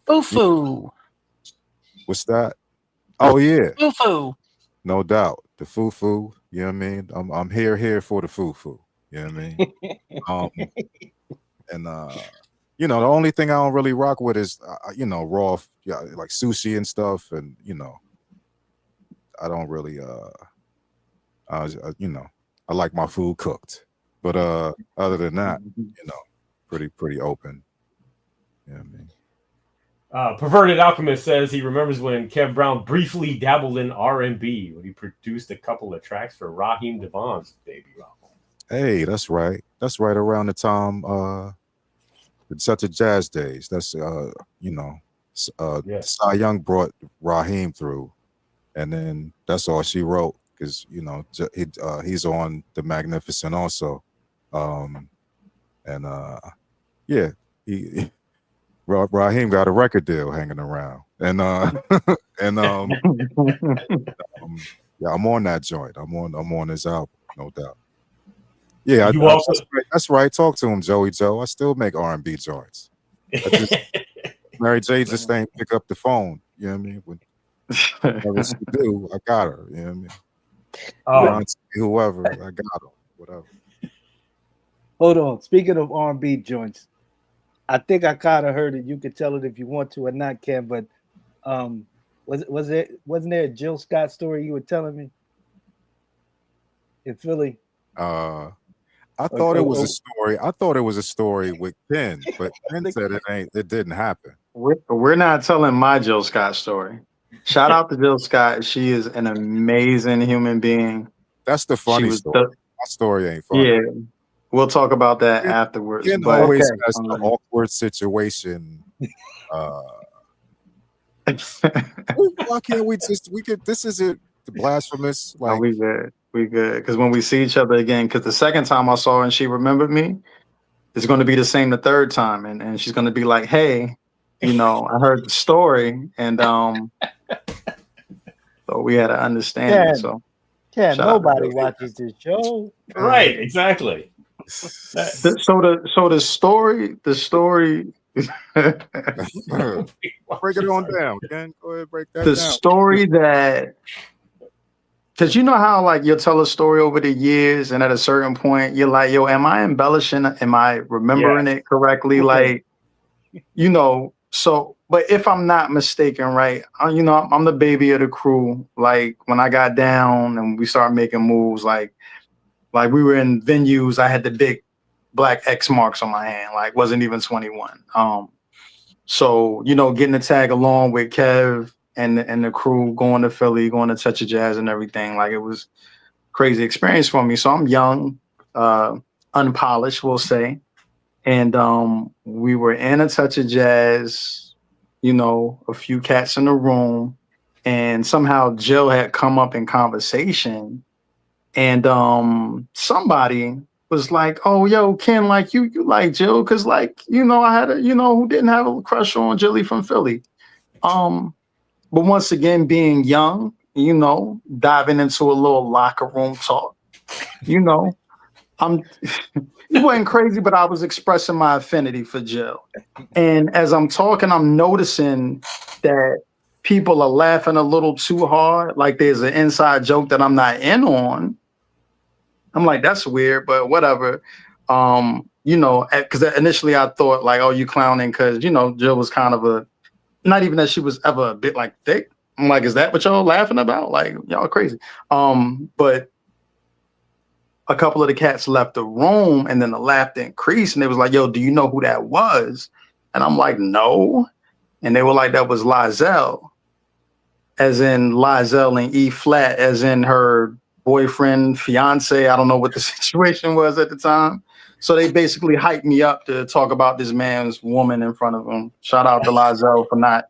Fufu. What's that? Oh yeah. Fufu. No doubt. The fufu, you know what I mean? I'm here for the fufu. You know what I mean? And the only thing I don't really rock with is raw, like sushi and stuff, and I don't really I like my food cooked. But other than that, pretty open. You know what I mean? Perverted Alchemist says he remembers when Kev Brown briefly dabbled in R&B when he produced a couple of tracks for Raheem Devon's debut album. Hey, that's right. That's right around the time Such a Jazz days. That's Cy Young brought Raheem through, and then that's all she wrote because he's on The Magnificent also, he Raheem got a record deal hanging around, and I'm on that joint. I'm on his album, no doubt. Yeah, that's right. Talk to him, Joey Joe. I still make R&B joints. Mary J just ain't pick up the phone. You know what I mean? Whatever she do, I got her. You know what I mean? Whoever, I got her. Whatever. Hold on. Speaking of R&B joints, I think I kind of heard it. You can tell it if you want to or not, Ken. But wasn't there a Jill Scott story you were telling me in Philly? I thought it was a story. I thought it was a story with Ken, but Ken said it didn't happen. We're not telling my Jill Scott story. Shout out to Jill Scott. She is an amazing human being. That's the funny story. My story ain't funny. Yeah. We'll talk about that afterwards. Ken always has an awkward situation. Why can't we could this isn't blasphemous. Like we good. Because when we see each other again, because the second time I saw her and she remembered me, it's going to be the same the third time. And she's going to be like, hey, I heard the story. And so we had to understand. Nobody watches this show. Right, exactly. So the story break it on down. Ken, go ahead, break that down. Story that, because you know how like you'll tell a story over the years and at a certain point you're like, yo, am I embellishing? Am I remembering it correctly? Like, so, but if I'm not mistaken, right, I'm the baby of the crew. Like when I got down and we started making moves, like we were in venues, I had the big black X marks on my hand, like wasn't even 21. So, getting to tag along with Kev and the crew, going to Philly, going to Touch of Jazz and everything, like it was crazy experience for me. So I'm young, unpolished, we'll say. And we were in a Touch of Jazz, a few cats in the room, and somehow Jill had come up in conversation, and somebody was like, oh, yo, Ken, like you like Jill, because like, I had a, who didn't have a crush on Jilly from Philly. But once again, being young, diving into a little locker room talk, it wasn't crazy, but I was expressing my affinity for Jill. And as I'm talking, I'm noticing that people are laughing a little too hard. Like there's an inside joke that I'm not in on. I'm like, that's weird, but whatever. Because initially I thought like, oh, you clowning because, Jill was kind of not even that she was ever a bit like thick. I'm like, is that what y'all laughing about? Like, y'all crazy. But a couple of the cats left the room and then the laugh increased and they was like, yo, do you know who that was? And I'm like, no. And they were like, that was Lizelle, as in Lizelle and E flat, as in her boyfriend, fiance. I don't know what the situation was at the time. So they basically hyped me up to talk about this man's woman in front of him. Shout out to Lizelle for not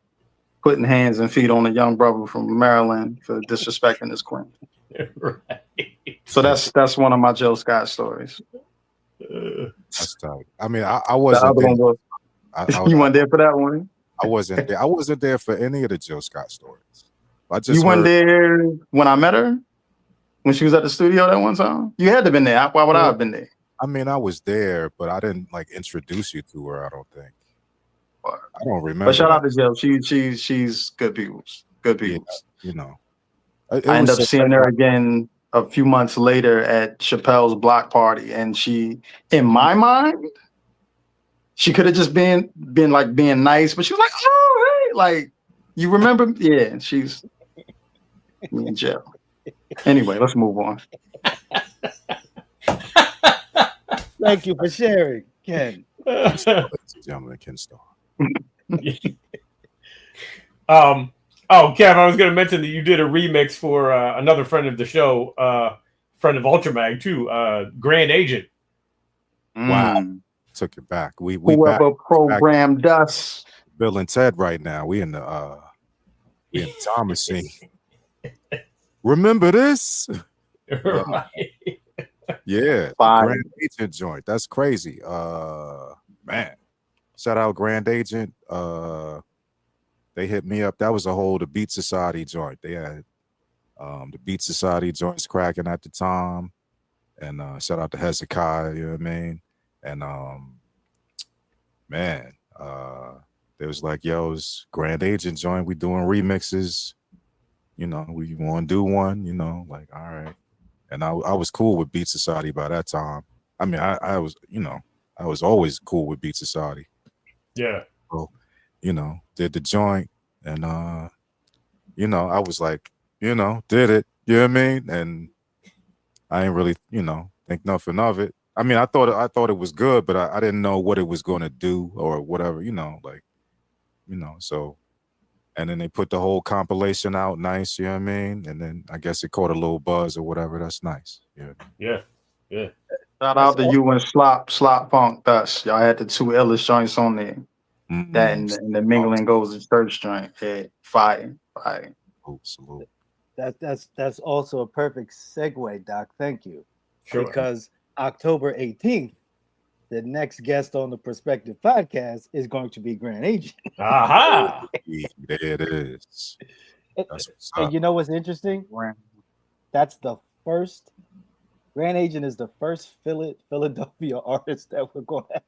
putting hands and feet on a young brother from Maryland for disrespecting his queen. Right. So that's one of my Jill Scott stories. That's tight. I mean, I wasn't there. You weren't there for that one? I wasn't there. I wasn't there for any of the Jill Scott stories. You weren't there when I met her? When she was at the studio that one time? You had to have been there. Why would I have been there? I mean, I was there, but I didn't like introduce you to her, I don't think. I don't remember. But shout out to Jill. She's good people. Good people. Yeah, I ended up seeing her again a few months later at Chappelle's block party, and she, in my mind, she could have just been like being nice, but she was like, oh, hey, like, you remember? Yeah, she's me and Jill. Anyway, let's move on. Thank you for sharing, Ken. Ladies and gentlemen, Kenn Starr. Kev, I was going to mention that you did a remix for another friend of the show, friend of Ultramag too, Grand Agent. Wow. took it back. We Whoever back programmed us. Bill and Ted right now. We in the time machine. Remember this? Right. Yeah, Fire. Grand Agent joint. That's crazy. Man. Shout out Grand Agent. They hit me up. That was the Beat Society joint. They had the Beat Society joints cracking at the time. And shout out to Hezekiah, you know what I mean? And man, they was like, yo, it's Grand Agent joint. We doing remixes. You know, we want to do one, you know, like, all right. And I was cool with Beat Society by that time. I mean, I was, you know, I was always cool with Beat Society. Yeah. So, you know, did the joint and you know, I was like, you know, did it, you know what I mean? And I ain't really, you know, think nothing of it. I mean, I thought it was good, but I didn't know what it was going to do or whatever, you know, like, you know, so. And then they put the whole compilation out, nice, you know what I mean? And then I guess it caught a little buzz or whatever. That's nice. Yeah. Yeah. Yeah. Shout out to you and Slop Funk Dust. Y'all had the two illest joints on there. That and the Mingling Goes to Church joint. Yeah, fire. Salute. That's also a perfect segue, Doc. Thank you. Sure. Because October 18th, the next guest on the Perspective Podcast is going to be Grand Agent. Aha! There it is. And you know what's interesting? That's the first. Grand Agent is the first Philadelphia artist that we're going to have.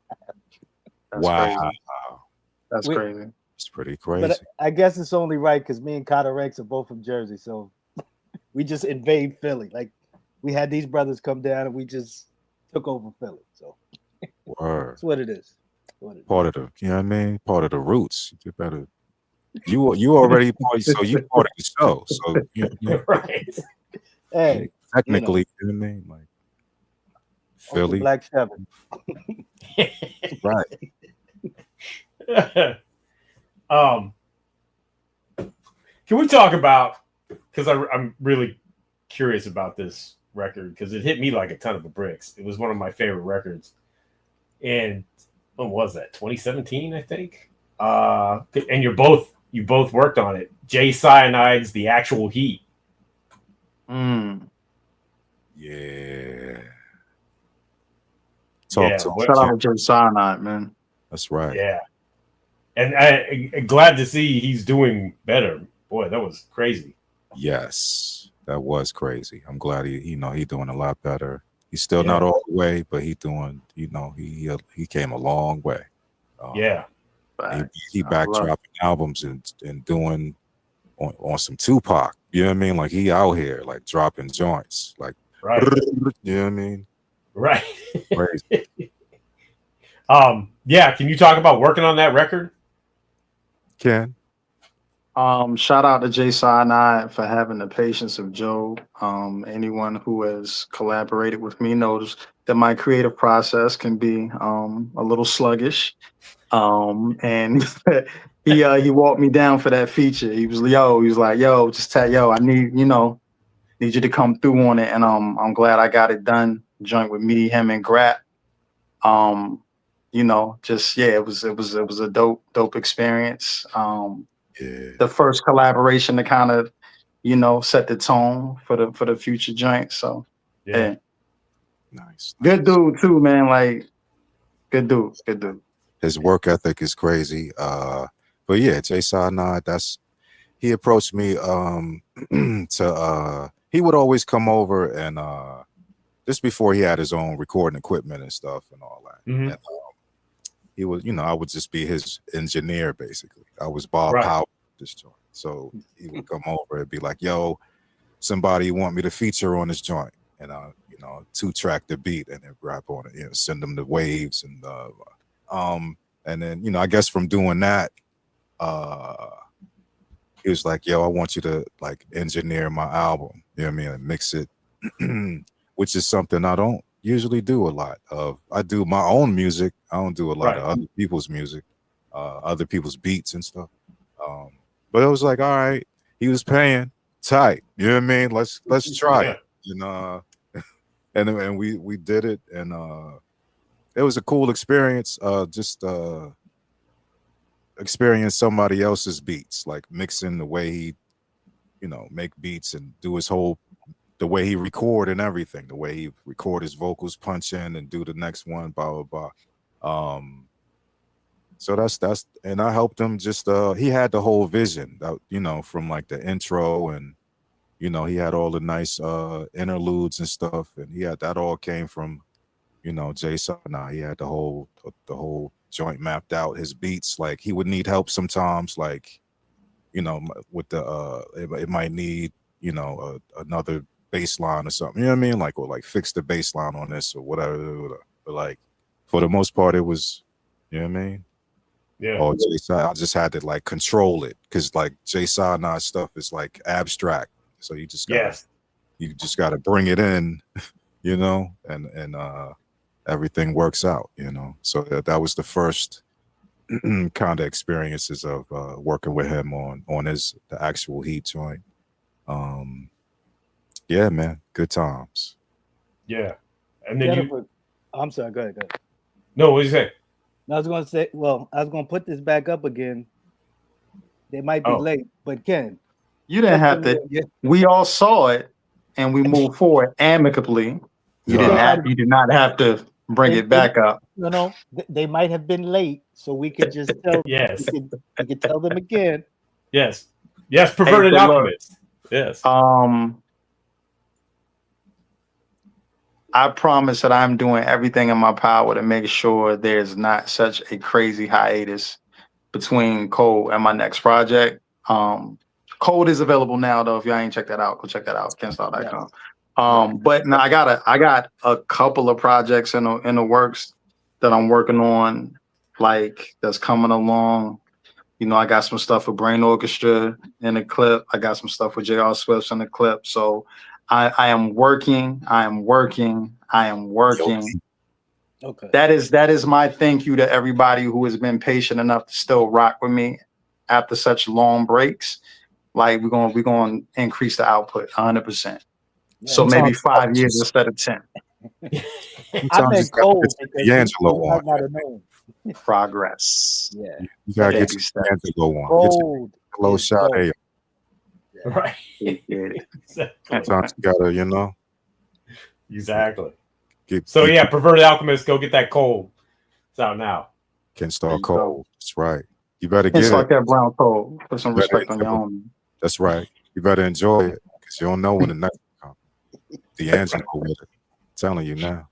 That's crazy. That's crazy. It's pretty crazy. But I guess it's only right because me and Carter Ranks are both from Jersey, so we just invade Philly. Like we had these brothers come down and we just took over Philly. So that's what it is. Part of the, you know what I mean? Part of the roots. You better. You already so you part of the show. So you know, right. Hey, technically, you know what I mean? Like Philly, Black Shepherd. right? Can we talk about? Because I'm really curious about this record because it hit me like a ton of bricks. It was one of my favorite records, and when was that? 2017, I think. And you both worked on it. Jay Cyanide's The Actual Heat. Yeah. Shout out to Jay Cyanide, man. That's right. Yeah. And I'm glad to see he's doing better. Boy, that was crazy. Yes, that was crazy. I'm glad he doing a lot better. He's still not all the way, but he doing, you know, he came a long way. He back dropping albums and doing on some Tupac. You know what I mean? Like he out here like dropping joints. Like right. You know what I mean? Right. Crazy. Yeah, can you talk about working on that record? Ken? Shout out to Jay Cyanide for having the patience of Job. Anyone who has collaborated with me knows that my creative process can be a little sluggish. And he walked me down for that feature. He was like, just tell I need you to come through on it. And I'm glad I got it done. Joint with me, him, and Grap. It was a dope experience. The first collaboration to kind of, set the tone for the future joint. So yeah. Nice. Good dude too, man. Like good dude. His work ethic is crazy. But yeah, Jay Cyanide, he approached me he would always come over and just before he had his own recording equipment and stuff and all that. Mm-hmm. And, he was, I would just be his engineer basically. I was Bob Powell this joint. So he would come over and be like, yo, somebody want me to feature on this joint. And 2-track the beat and then rap on it, send them the waves and then, I guess from doing that, he was like, yo, I want you to like engineer my album, you know what I mean, and mix it, which is something I don't usually do a lot of. I do my own music. I don't do a lot of other people's music, other people's beats and stuff. But it was like, all right, he was paying tight, you know what I mean? Let's try it. And and we did it, and it was a cool experience. Just experience somebody else's beats, like mixing the way he, make beats and do his whole, the way he record and everything, the way he record his vocals, punch in and do the next one, blah blah blah. So that's and I helped him. Just he had the whole vision, from like the intro, and he had all the nice interludes and stuff, and that all came from Jay Sana. He had the whole joint mapped out. His beats, like he would need help sometimes, like with the it might need another bass line or something, you know what I mean, like, or like fix the bass line on this or whatever. But like for the most part it was, you know what I mean. Yeah. Or I just had to like control it, because like Jay Sana stuff is like abstract, so you just gotta bring it in, and everything works out, so that was the first kind of experiences of working with him on the actual Heat joint. Yeah, man, good times. Yeah. And then I'm sorry, go ahead. No, what did you say? I was going to say, I was going to put this back up again. They might be late, but Ken, you didn't have to. We all saw it, and we moved forward amicably. You did not have to bring it back up. They might have been late, so we could just tell. Yes, we could tell them again. Yes, perverted alchemist. Yes. I promise that I'm doing everything in my power to make sure there's not such a crazy hiatus between Code and my next project. Code is available now, though. If y'all ain't checked that out, go check that out. KennStarr.com. But now I got a couple of projects in the works that I'm working on, like that's coming along. I got some stuff with Brain Orchestra in the clip. I got some stuff with J.R. Swift in the clip. So I am working. Okay. That is my thank you to everybody who has been patient enough to still rock with me after such long breaks. Like we're gonna increase the output 100%. So maybe 5 years instead of 10. I meant Cole. D'Angelo on. Progress. Yeah. You gotta get D'Angelo on. Low shot. Right. Exactly. Sometimes you gotta, Exactly. Perverted Alchemist, go get that Cold. It's out now. Kenn Starr Cold. That's right. You better get like that brown Cold. Put some respect on your own. That's right. You better enjoy it, because you don't know when the next one comes. D'Angelo with it. I'm telling you now.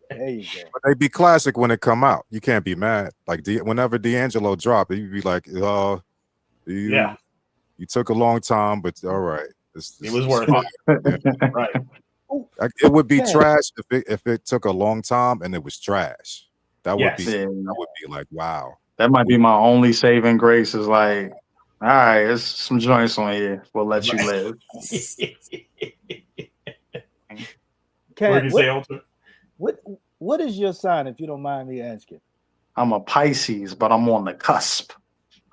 There you go. But they be classic when it come out. You can't be mad. Like whenever D'Angelo drop, you'd be like, you took a long time, but all right. It was worth it. Yeah. Right. It would be trash if it took a long time and it was trash. That would be like, wow. That might be my only saving grace, is like, all right, there's some joints on here. We'll let you live. Ken, what is your sign, if you don't mind me asking? I'm a Pisces, but I'm on the cusp.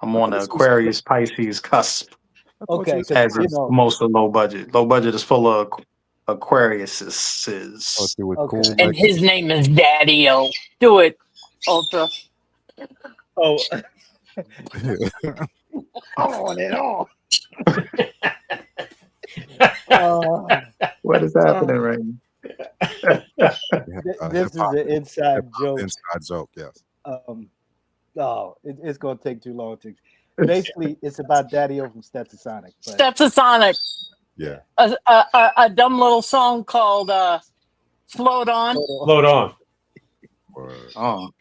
I'm on the Aquarius Pisces cusp. Okay, as is most of low budget. Low budget is full of Aquariuses. Okay. And his name is Daddy-O. Do it, Ultra. Oh. On and on. What is happening right now? This is an inside joke. Inside joke, yes. It's going to take too long to. Basically, it's about Daddy-O from Stetsasonic. Stetsasonic. Yeah. A dumb little song called "Float On." Float On.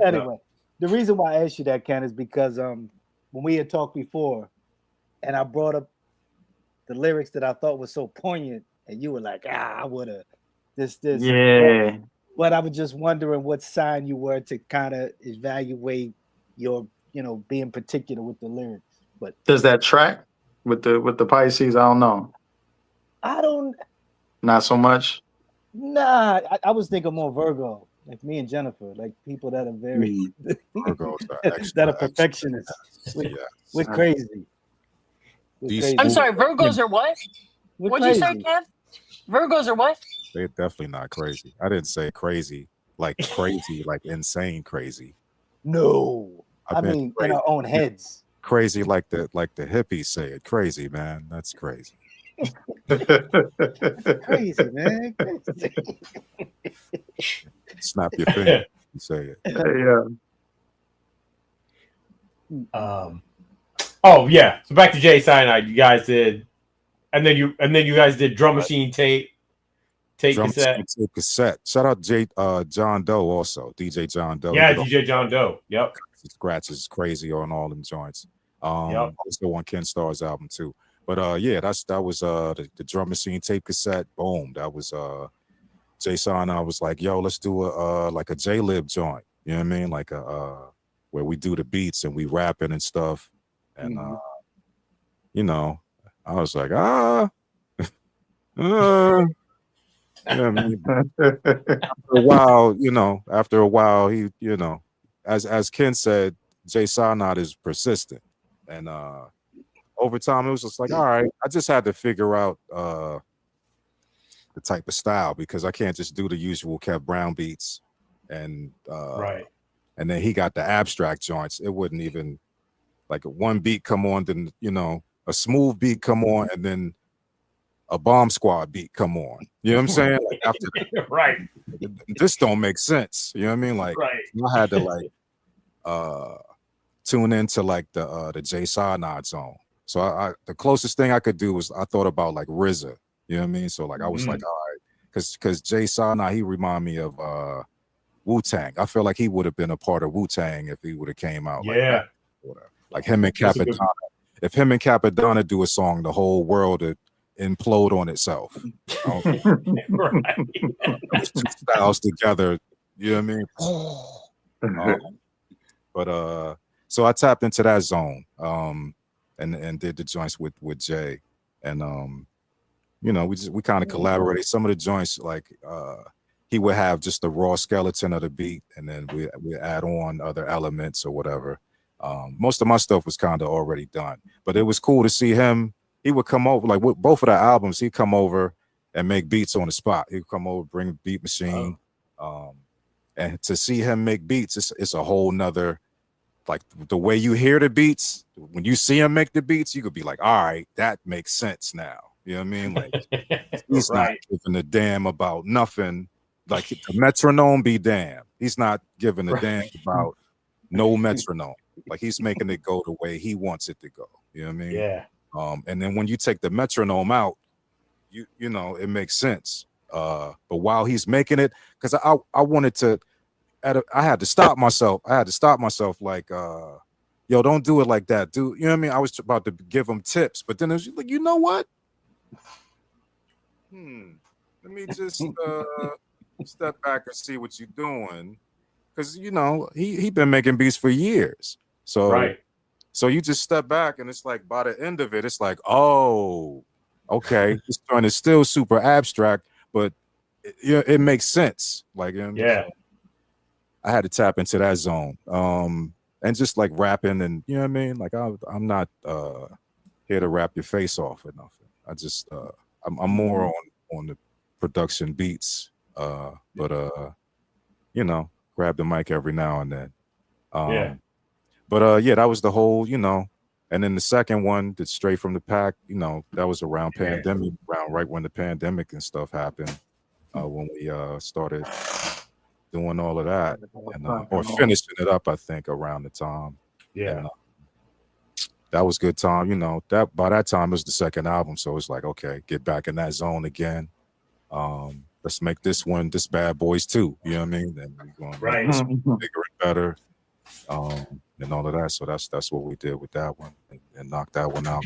Anyway, the reason why I asked you that, Ken, is because when we had talked before, and I brought up the lyrics that I thought was so poignant, and you were like, I would have this. Yeah. But I was just wondering what sign you were to kind of evaluate your, being particular with the lyrics. But does that track with the Pisces? I don't know. Not so much. Nah, I was thinking more Virgo, like me and Jennifer, like people that are very that are perfectionists. We're crazy. I'm sorry, Virgos are what? What'd you say, Kev? Virgos are what? They're definitely not crazy. I didn't say crazy, like insane crazy. No, I meant mean in crazy. our own heads. Crazy like the hippies say it. Crazy, man. That's crazy. Crazy, man. Crazy. Snap your finger and say it. Oh yeah. So back to Jay Cyanide. You guys did, and then you guys did Drum Machine tape cassette. Tape cassette. Shout out John Doe also. DJ John Doe. Yeah, DJ John Doe. Yep. Scratches crazy on all them joints. Yep. Also on Kenn Starr's album too. But yeah, that was the Drum Machine tape cassette. Boom. That was Jason. I was like, yo, let's do like a J-Lib joint. You know what I mean? Like where we do the beats and we rapping and stuff. And you know, I was like, yeah, I mean, after a while, he, as Ken said, Jay Sarnot is persistent. And over time, it was just like, all right, I just had to figure out the type of style because I can't just do the usual Kev Brown beats. And right. And then he got the abstract joints. It wouldn't even like one beat come on, then, a smooth beat come on, and then a Bomb Squad beat come on. You know what I'm saying? Like after that, right. This don't make sense. You know what I mean? Like right. I had to like tune into like the Jay Sarnot zone. So I the closest thing I could do was I thought about like RZA. You know what I mean? So like I was like, all right, because Jay Sarnot, he remind me of Wu-Tang. I feel like he would have been a part of Wu-Tang if he would have came out like that. Like him and Capadonna. If him and Capadonna do a song, the whole world would implode on itself. Right. Those two styles together, you know what I mean? But so I tapped into that zone and did the joints with Jay. And we kind of collaborated. Some of the joints, like he would have just the raw skeleton of the beat, and then we add on other elements or whatever. Most of my stuff was kind of already done, but it was cool to see him. He would come over, like with both of the albums, he'd come over and make beats on the spot. He'd come over, bring a beat machine. And to see him make beats, it's a whole nother, like the way you hear the beats, when you see him make the beats, you could be like, all right, that makes sense now. You know what I mean? Like he's not giving a damn about nothing. Like the metronome be damn. He's not giving a damn about no metronome. Like he's making it go the way he wants it to go. You know what I mean? Yeah. And then when you take the metronome out, you know, it makes sense. But while he's making it, because I wanted to, I had to stop myself. Like, yo, don't do it like that, dude. You know what I mean? I was about to give him tips, but then it was like, you know what? Let me just step back and see what you're doing, because you know he been making beats for years. So so you just step back, and it's like by the end of it, it's like, oh, okay, this joint is still super abstract, but it makes sense. Like, you know what I mean? So I had to tap into that zone, and just like rapping, and you know what I mean. Like I'm not here to rap your face off or nothing. I just I'm more on the production beats, but you know, grab the mic every now and then. But yeah, that was the whole, you know. And then the second one, that's Straight from the Pack, you know, that was around pandemic, around right when the pandemic and stuff happened, when we started doing all of that, and or finishing it up, I think, around the time. And, that was good time, you know. That by that time it was the second album, so it's like, okay, get back in that zone again. Let's make this one, this Bad Boys 2. You know what I mean? Then we're going to make bigger and better, and all of that. So that's what we did with that one, and knocked that one out.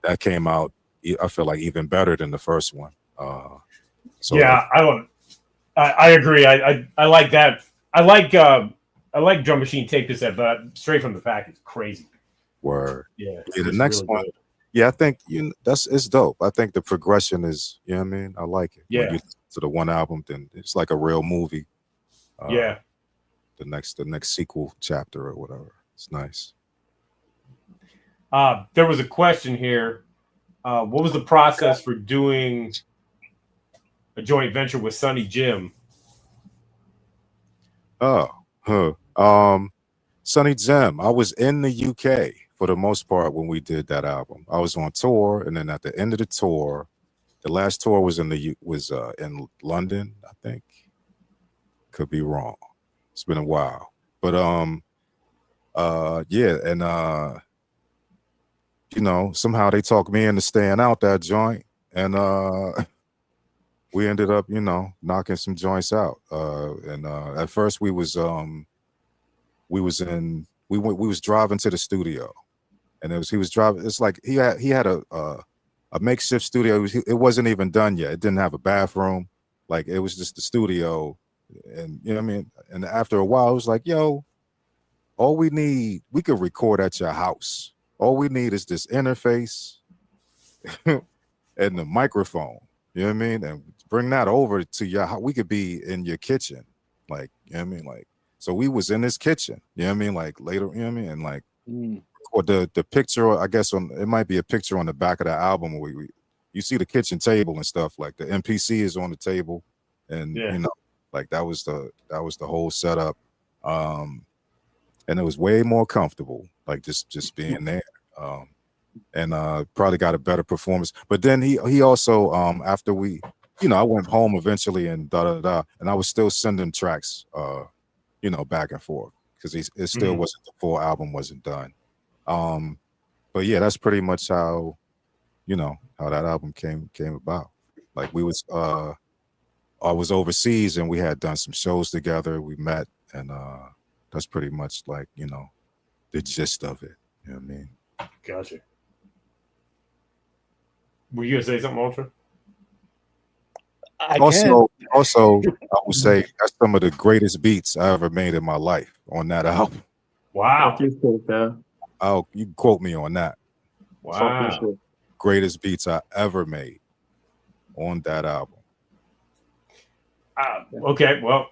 That came out, I feel like, even better than the first one. So yeah, I agree. I like that. I like Drum Machine tape cassette, but Straight from the Pack is crazy. Word. Yeah. The next one. Good. Yeah, I think it's dope. I think the progression is, you know what I mean? I like it. Yeah. When you listen to the one album, then it's like a real movie. The next sequel chapter or whatever. It's nice. There was a question here. What was the process for doing a joint venture with Sonny Jim. Sonny Jim. I was in the UK for the most part when we did that album. I was on tour, and then at the end of the tour, the last tour was in London, I think. Could be wrong. It's been a while, but yeah, and you know, somehow they talked me into staying out that joint, and we ended up, you know, knocking some joints out. And at first we was driving to the studio, and he was driving. It's like he had a makeshift studio. It wasn't even done yet. It didn't have a bathroom. Like, it was just the studio, and you know what I mean. And after a while, it was like, yo, all we need, we could record at your house. All we need is this interface and the microphone. You know what I mean? And bring that over to your house. We could be in your kitchen. Like, you know what I mean? Like, so we was in his kitchen. You know what I mean? Like, later, you know what I mean? And like, or the picture, I guess it might be a picture on the back of the album where you see the kitchen table and stuff. Like, the MPC is on the table, and you know, like, that was the whole setup. And it was way more comfortable, like just being there. And probably got a better performance. But then he also, after we, you know, I went home eventually and and I was still sending tracks, you know, back and forth, because it still wasn't, the full album wasn't done. But yeah, that's pretty much how, you know, how that album came about. Like, I was overseas and we had done some shows together. We met, and that's pretty much, like, you know, the gist of it. You know what I mean? Gotcha. Were you gonna say something, Ultra? Also, I would say that's some of the greatest beats I ever made in my life on that album. Wow. You can quote me on that. Wow. Greatest beats I ever made on that album. Okay, well,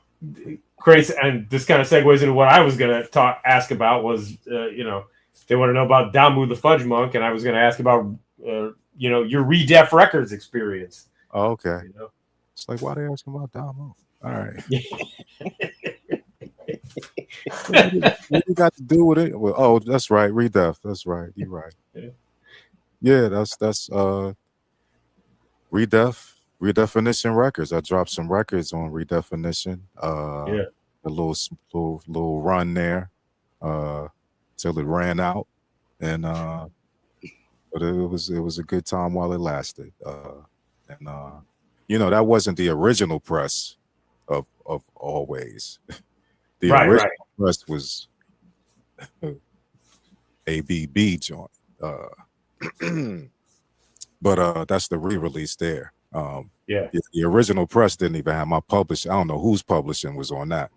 crazy, and this kind of segues into what I was gonna ask about was, you know, they want to know about Damu the Fudge Monk, and I was gonna ask about, you know, your Redef Records experience. Oh, okay. You know? It's like, why they asking about Damu? All right. What you got to do with it? Well, oh, that's right, Redef. That's right. You're right. Yeah, that's Redefinition Records. I dropped some records on Redefinition. A little run there, till it ran out, and but it was a good time while it lasted. And you know, that wasn't the original press of Always. The original press was ABB joint. But that's the re-release there. The original press didn't even have my publishing. I don't know whose publishing was on that.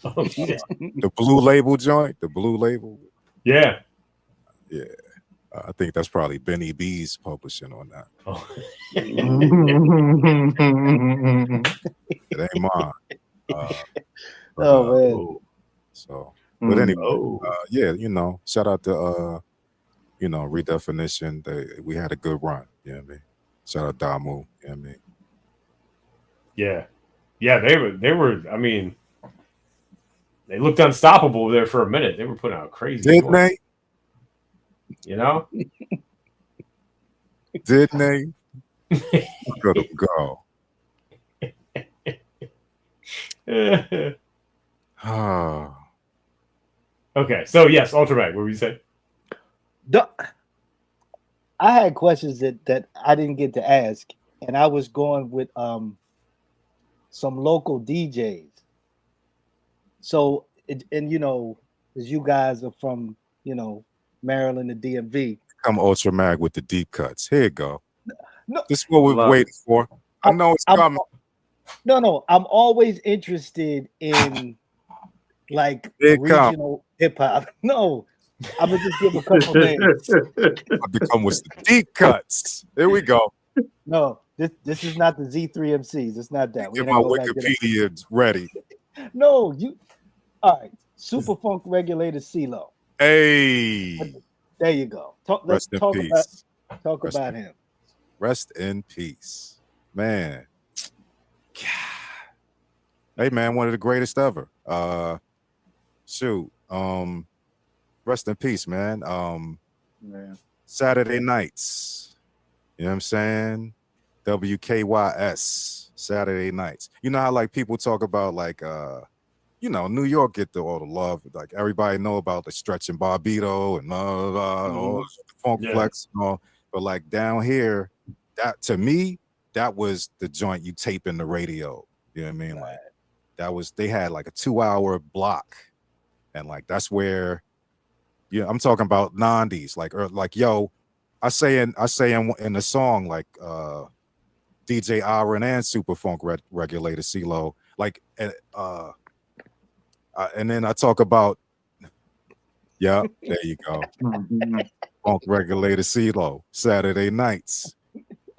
The Blue Label joint, the Blue Label. Yeah. I think that's probably Benny B's publishing on that. It ain't mine. Man. So, but anyway, yeah, you know, shout out to you know, Redefinition. We had a good run. You know what I mean? Shout out Damu. You know what I mean? Yeah, they were. I mean, they looked unstoppable there for a minute. They were putting out crazy. Didn't they? You know? Didn't they? Let them go. Okay, so yes, Ultramag, what were you saying? I had questions that I didn't get to ask, and I was going with some local DJs. So, and you know, as you guys are from, you know, Maryland and DMV. Come Ultramag with the deep cuts. Here you go. No, this is what we're waiting for. I know it's coming. No, I'm always interested in like regional hip hop. No, I'm gonna just give a couple names. I become with the deep cuts. Here we go. No, this is not the Z3MCs. It's not that. Get my Wikipedia ready. No, you. All right, Super Funk Regulator CeeLo. Hey, there you go. Let's talk about him. Rest in peace. Man. Hey man, one of the greatest ever. Shoot. Rest in peace, man. Saturday nights. You know what I'm saying? WKYS Saturday nights. You know how like people talk about like New York get all the love. Like everybody know about the Stretch and Barbito and all the Funk Flex and all. But like down here, that to me, that was the joint you tape in the radio. You know what I mean? Like they had like a 2-hour block. And like that's where I'm talking about 90s. Like yo, I say in the song like DJ Aaron and Super Funk Regulator CeeLo. Like and then I talk about there you go. Funk Regulator CeeLo, Saturday nights.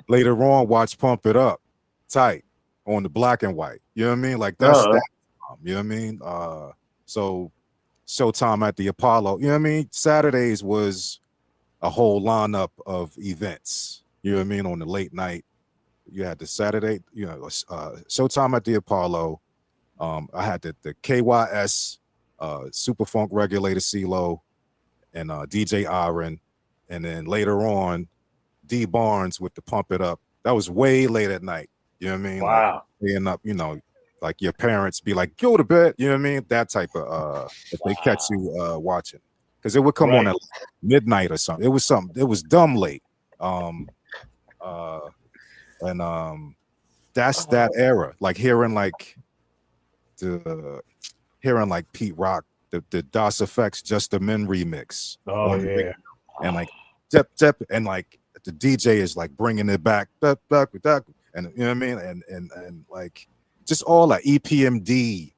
Later on, watch Pump It Up, tight on the black and white. You know what I mean? Like that's that. You know what I mean? So Showtime at the Apollo. You know what I mean? Saturdays was a whole lineup of events. You know what I mean? On the late night, you had the Saturday. Showtime at the Apollo. I had the KYS, Super Funk Regulator CeeLo, and DJ Aaron, and then later on, D Barnes with the Pump It Up. That was way late at night. You know what I mean? Wow. Like, staying up, like your parents be like, go to bed. You know what I mean? That type of if they catch you watching. Because it would come on at midnight or something. It was dumb late. That's that era. Like hearing Pete Rock, the DOS Effects Just the Men remix. Oh yeah. And like Zep and like the DJ is like bringing it back, and you know what I mean, and like just all that EPMD.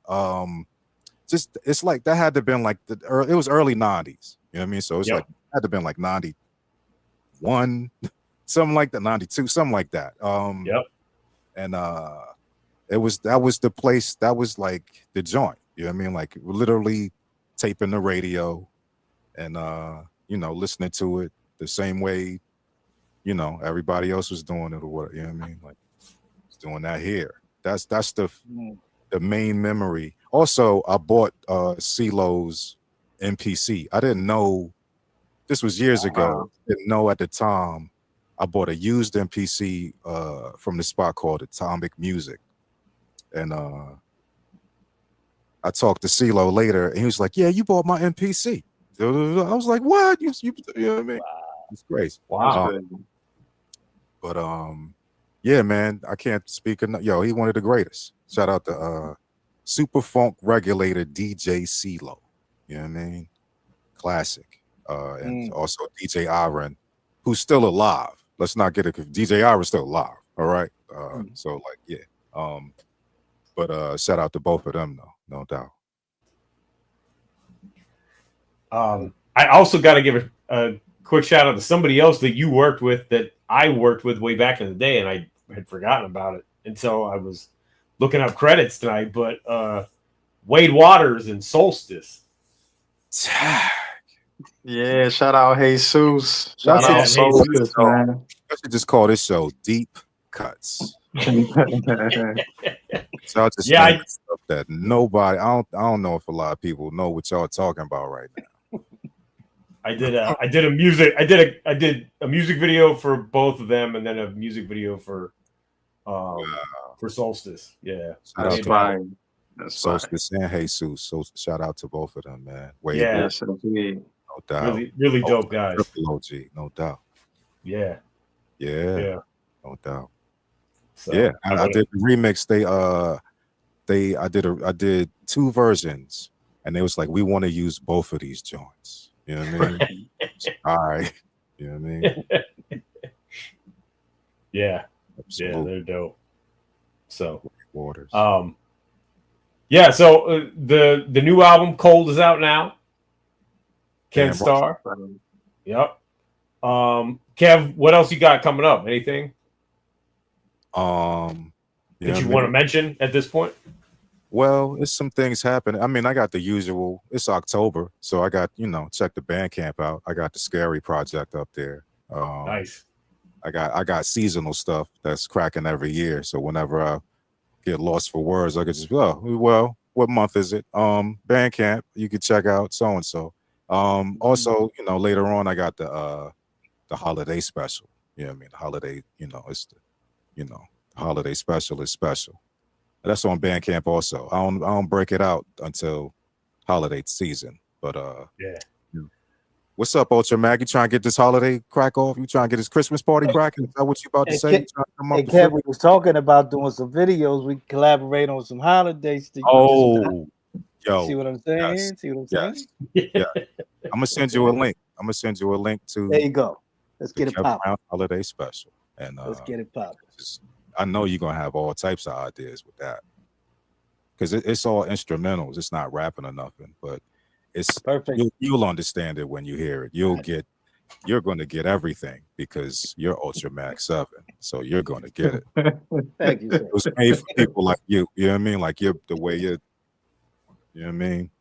Just it's like that had to have been like it was early 90s. You know what I mean? So it's like it had to have been like 91, something like that, 92, something like that. And that was the place, that was like the joint. You know what I mean? Like literally taping the radio and listening to it the same way, everybody else was doing it or what, you know what I mean? Like it's doing that here. That's the main memory. Also, I bought CeeLo's MPC. I didn't know, this was years ago. Didn't know at the time. I bought a used MPC from the spot called Atomic Music. And I talked to CeeLo later, and he was like, yeah, you bought my MPC. I was like, what? You know what I mean? Wow. It's crazy. Wow. But yeah, man, I can't speak enough. Yo, he one of the greatest. Shout out to Super Funk Regulator DJ CeeLo. You know what I mean? Classic. And also DJ Aaron, who's still alive. Let's not get it, because DJ Aaron's still alive. All right. So like, yeah. But shout out to both of them though, no doubt. I also got to give a quick shout out to somebody else that you worked with that I worked with way back in the day, and I had forgotten about it until I was looking up credits tonight. But Wade Waters and Solstice. Yeah, shout out Jesus. Shout out Solstice, man. I should just call this show Deep Cuts. So I'll just stuff that nobody. I don't know if a lot of people know what y'all talking about right now. I did a music video for both of them, and then a music video for Solstice. Yeah, that's fine. That's Solstice and Jesus. So shout out to both of them, man. No doubt. Really dope guys. Triple OG, no doubt. Yeah, no doubt. So, yeah, I did the remix. I did 2 versions, and they was like, we want to use both of these joints. You know what I mean? All right. You know what I mean? Yeah. Absolutely. Yeah, they're dope. So Waters. Yeah, so the new album Cold is out now. Kenn Starr. Yep. Kev, what else you got coming up? Anything? That you want to mention at this point? Well, it's some things happening. I mean, I got the usual. It's October, so I got, check the Bandcamp out. I got the Scary Project up there. Nice. I got seasonal stuff that's cracking every year. So whenever I get lost for words, I could just well, what month is it? Bandcamp. You can check out so and so. Also, later on I got the holiday special. You know what I mean? The holiday, it's the holiday special is special. That's on Bandcamp also. I don't break it out until holiday season. But yeah. What's up, Ultra Mag? You trying to get this holiday crack off? You trying to get this Christmas party cracking? Is that what you about to say? Kev, we was talking about doing some videos. We collaborate on some holidays. Yo, see what I'm saying? Yes, See what I'm saying? Yeah. I'm gonna send you a link. To. There you go. Let's get it popping. Holiday special, and let's get it popping. I know you're gonna have all types of ideas with that, because it's all instrumentals. It's not rapping or nothing, but it's perfect. You'll understand it when you hear it. You're going to get everything because you're Ultra Max 7, so you're going to get it. Thank you, sir. It was made for people like you. You know what I mean? Like you're the way you're. You know what I mean?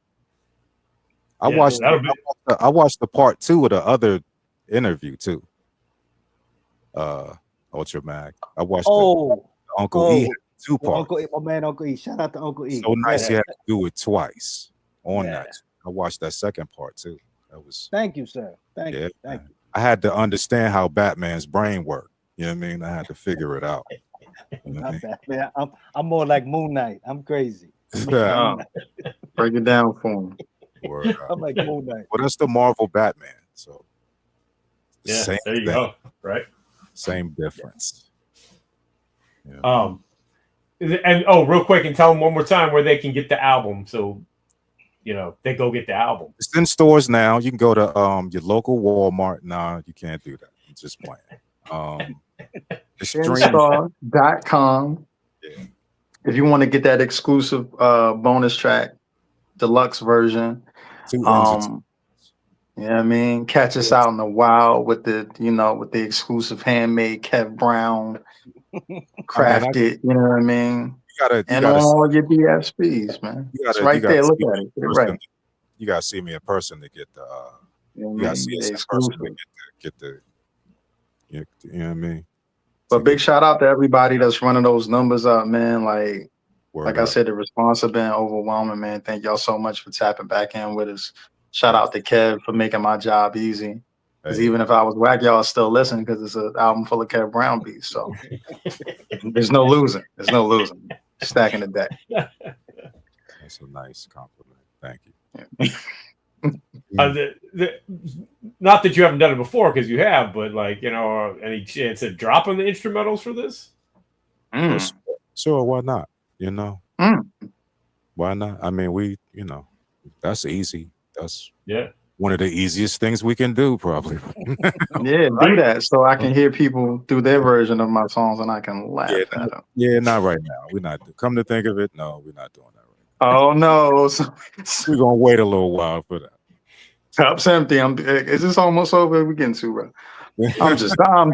I watched the part 2 of the other interview too. Ultra Mag. I watched the Uncle E 2 parts. Uncle E, my man Uncle E. Shout out to Uncle E. So nice he had to do it twice on that. I watched that second part too. That was. Thank you, sir. Thank you. I had to understand how Batman's brain worked. You know what I mean? I had to figure it out. You know Man, I'm more like Moon Knight. I'm crazy. Break it down for him. I'm like Moon Knight. Well, that's the Marvel Batman. So there you go. Right. Same difference. Yeah. And real quick, and tell them one more time where they can get the album. So they go get the album. It's in stores now. You can go to your local Walmart. Nah, you can't do that. I'm just playing. Kennstar.com. Yeah. If you want to get that exclusive bonus track, deluxe version. You know what I mean? Catch us out in the wild with the exclusive handmade Kev Brown crafted, you know what I mean? You gotta all your DSPs, man. It's right there. Look at it. Right. You gotta see me in person to get the. You gotta see us in person to get the. You know what I mean? But big shout out to everybody that's running those numbers up, man. Like I said, the response has been overwhelming, man. Thank y'all so much for tapping back in with us. Shout out to Kev for making my job easy. Because even if I was whack, y'all still listen because it's an album full of Kev Brown beats. So there's no losing. There's no losing. Stacking the deck. That's a nice compliment. Thank you. Not that you haven't done it before, because you have, but any chance of dropping the instrumentals for this? Sure, why not? Why not? I mean, that's easy. That's one of the easiest things we can do, probably. Do that so I can hear people do their version of my songs and I can laugh at them. Yeah, not right now. We're not. Come to think of it, no, we're not doing that right now. Oh no, we're gonna wait a little while for that. Cup's empty. Is this almost over? We're getting too rough. I'm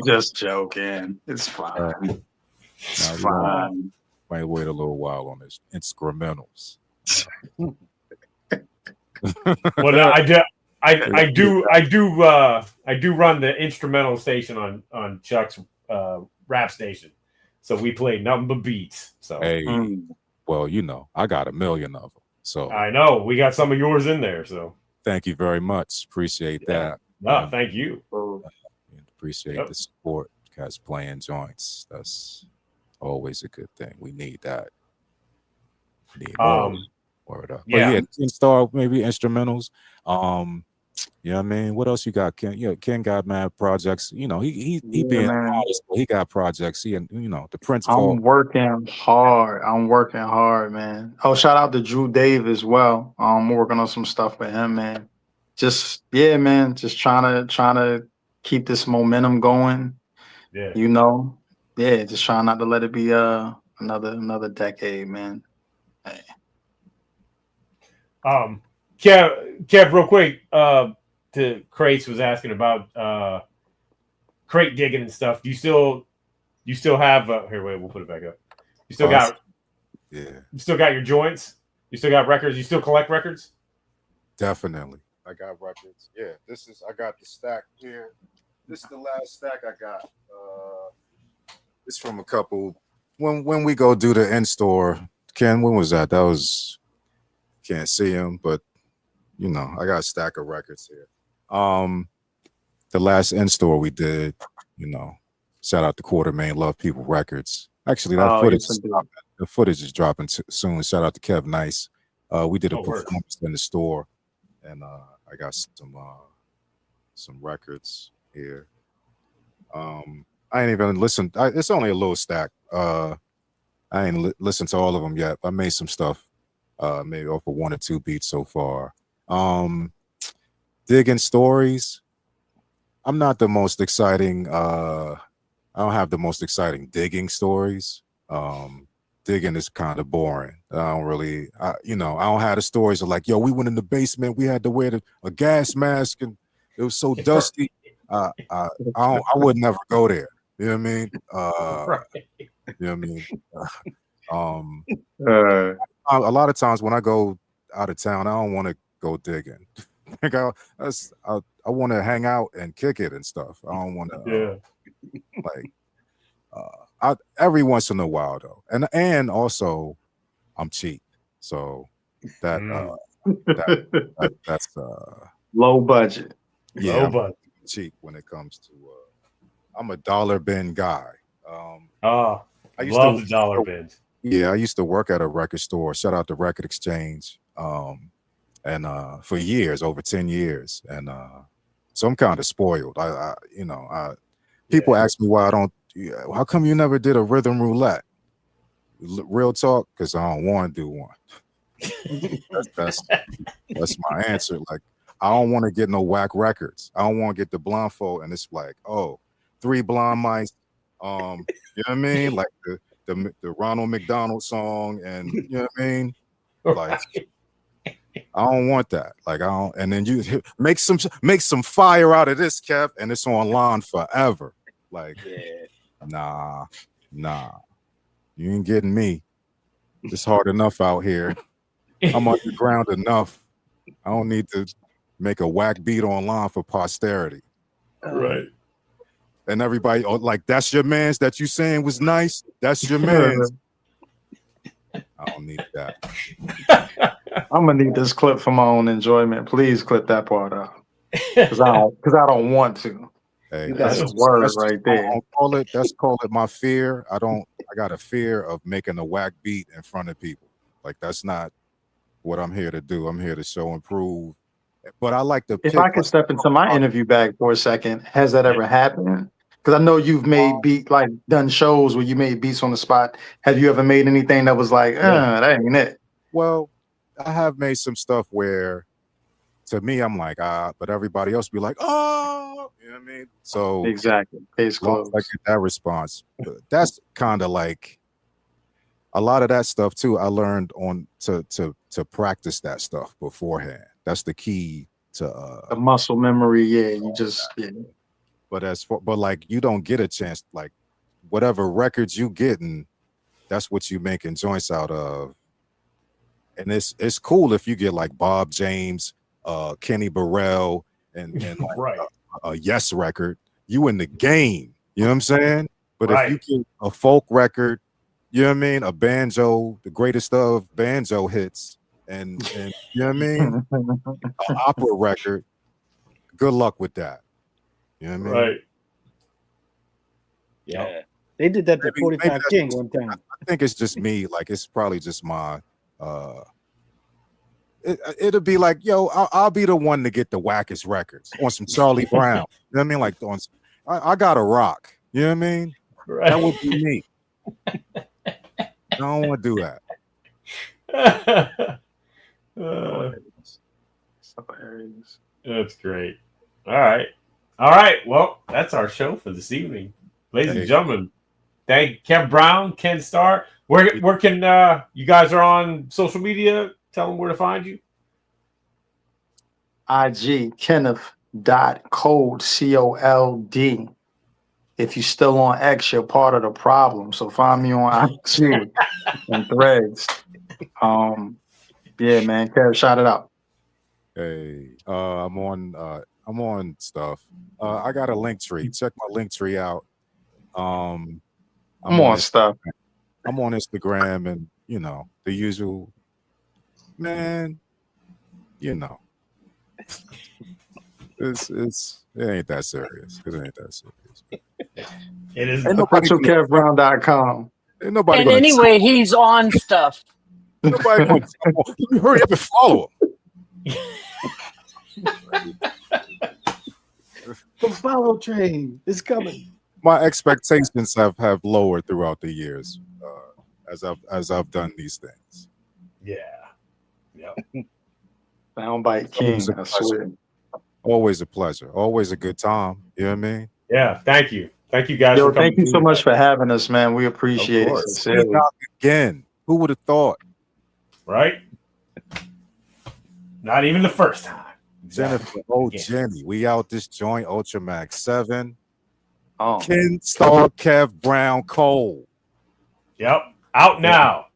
just joking. It's fine. It's fine. Might wait a little while on this instrumentals. Well, no, I do run the instrumental station on Chuck's rap station, so we play nothing but beats. So well, I got 1 million of them. So I know we got some of yours in there. So thank you very much. Appreciate that. No, thank you. Appreciate the support. Guys playing joints. That's always a good thing. We need that. Word up. Yeah. But Kenn Starr, maybe instrumentals. You know what I mean? What else you got, Ken? Ken got mad projects. He being honest, but he got projects. The Prince. I'm working hard, man. Oh, shout out to Drew Dave as well. We're working on some stuff with him, man. Just trying to keep this momentum going. Yeah. Just trying not to let it be another decade, man. Hey. Kev, real quick, to Crates was asking about crate digging and stuff. You still have here, wait, we'll put it back up. You still you still got your joints? You still got records? You still collect records? Definitely. I got records. Yeah, I got the stack here. this is the last stack I got. It's from a couple. When we go do the in-store, Ken, when was that? That was, can't see him, but you know, I got a stack of records here. The last in-store we did, you know, shout out to Quartermain Love People Records. Actually, that the footage is dropping soon. Shout out to Kev Nice. We did a performance in the store, and I got some records here. I ain't even listened. It's only a little stack. I ain't listened to all of them yet. I made some stuff, maybe off of 1 or 2 beats so far. Digging stories. I'm not the most exciting. I don't have the most exciting digging stories. Digging is kind of boring. I don't really, I don't have the stories of like, yo, we went in the basement, we had to wear a gas mask, and it was so dusty. I would never go there. You know what I mean? You know what I mean? A lot of times when I go out of town, I don't want to go digging. Like I want to hang out and kick it and stuff. I don't want to every once in a while though, and also I'm cheap, so that's low budget. Yeah, I'm cheap when it comes to. I'm a dollar bin guy. I love the dollar bins. Yeah, I used to work at a record store. Shout out to Record Exchange. And for years, over 10 years, and so I'm kind of spoiled. People ask me why I don't. How come you never did a rhythm roulette? Real talk, because I don't want to do one. that's my answer. Like, I don't want to get no whack records. I don't want to get the blindfold, and it's like, oh, 3 blind mice. You know what I mean? Like the Ronald McDonald song, and you know what I mean? Like, I don't want that. Like, I don't. And then you make some fire out of this, Kev, and it's online forever. Like, nah, you ain't getting me. It's hard enough out here. I'm underground enough. I don't need to make a whack beat online for posterity. Right. And everybody, like, that's your man's that you saying was nice. That's your man's. I don't need that. I'm gonna need this clip for my own enjoyment. Please clip that part out, because I don't want to. Hey, that's a word right there. Let's call it my fear. I got a fear of making a whack beat in front of people. Like, that's not what I'm here to do. I'm here to show and prove. But I like to. If I could step into my interview bag for a second, has that ever happened? Because I know you've made done shows where you made beats on the spot. Have you ever made anything that was like, that ain't it? Well, I have made some stuff where, to me, I'm like, but everybody else be like, oh, you know what I mean? So exactly, case closed. I get that response. But that's kind of like a lot of that stuff too. I learned to practice that stuff beforehand. That's the key to the muscle memory. Yeah, you just. Yeah. But like, you don't get a chance. Like, whatever records you getting, that's what you making joints out of. And it's cool if you get like Bob James, Kenny Burrell, and like a Yes record. You in the game, you know what I'm saying? But if you get a folk record, you know what I mean, a banjo, the greatest of banjo hits, and you know what I mean, an opera record. Good luck with that. You know what I mean? Right. Yeah. They did that to 45 King one time. I think it's just me. Like, it's probably just my. It'll be like, yo, I'll be the one to get the wackest records on some Charlie Brown. You know what I mean? Like, I got a rock. You know what I mean? Right. That would be me. I don't want to do that. That's great. All right. Well, that's our show for this evening, ladies and gentlemen. Thank Kev Brown, Kenn Starr. Where can you guys are on social media? Tell them where to find you. IG Kenneth.Cold COLD. If you're still on X, you're part of the problem. So find me on IG and Threads. Yeah, man. Kev, shout it out. Hey, I'm on I'm on stuff. I got a link tree. Check my link tree out. I'm on stuff. I'm on Instagram and the usual. Man, it ain't that serious. It ain't that serious. It is. Ain't nobody KevBrown.com. Ain't nobody. And anyway, he's on stuff. Nobody going to hurry up and follow him. The follow train is coming. My expectations have lowered throughout the years as I've done these things. Yeah. Yep. Soundbite king. I swear. Always a pleasure. Always a good time. You know what I mean? Yeah. Thank you. Thank you guys. Yo, thank you so much for having us, man. We appreciate it. Sincerely. Again, who would have thought? Right? Not even the first time. Jennifer, Jenny, we out this joint, Ultramax 7. Oh. Kenn Starr, Kev Brown, Cole. Yep. Out now.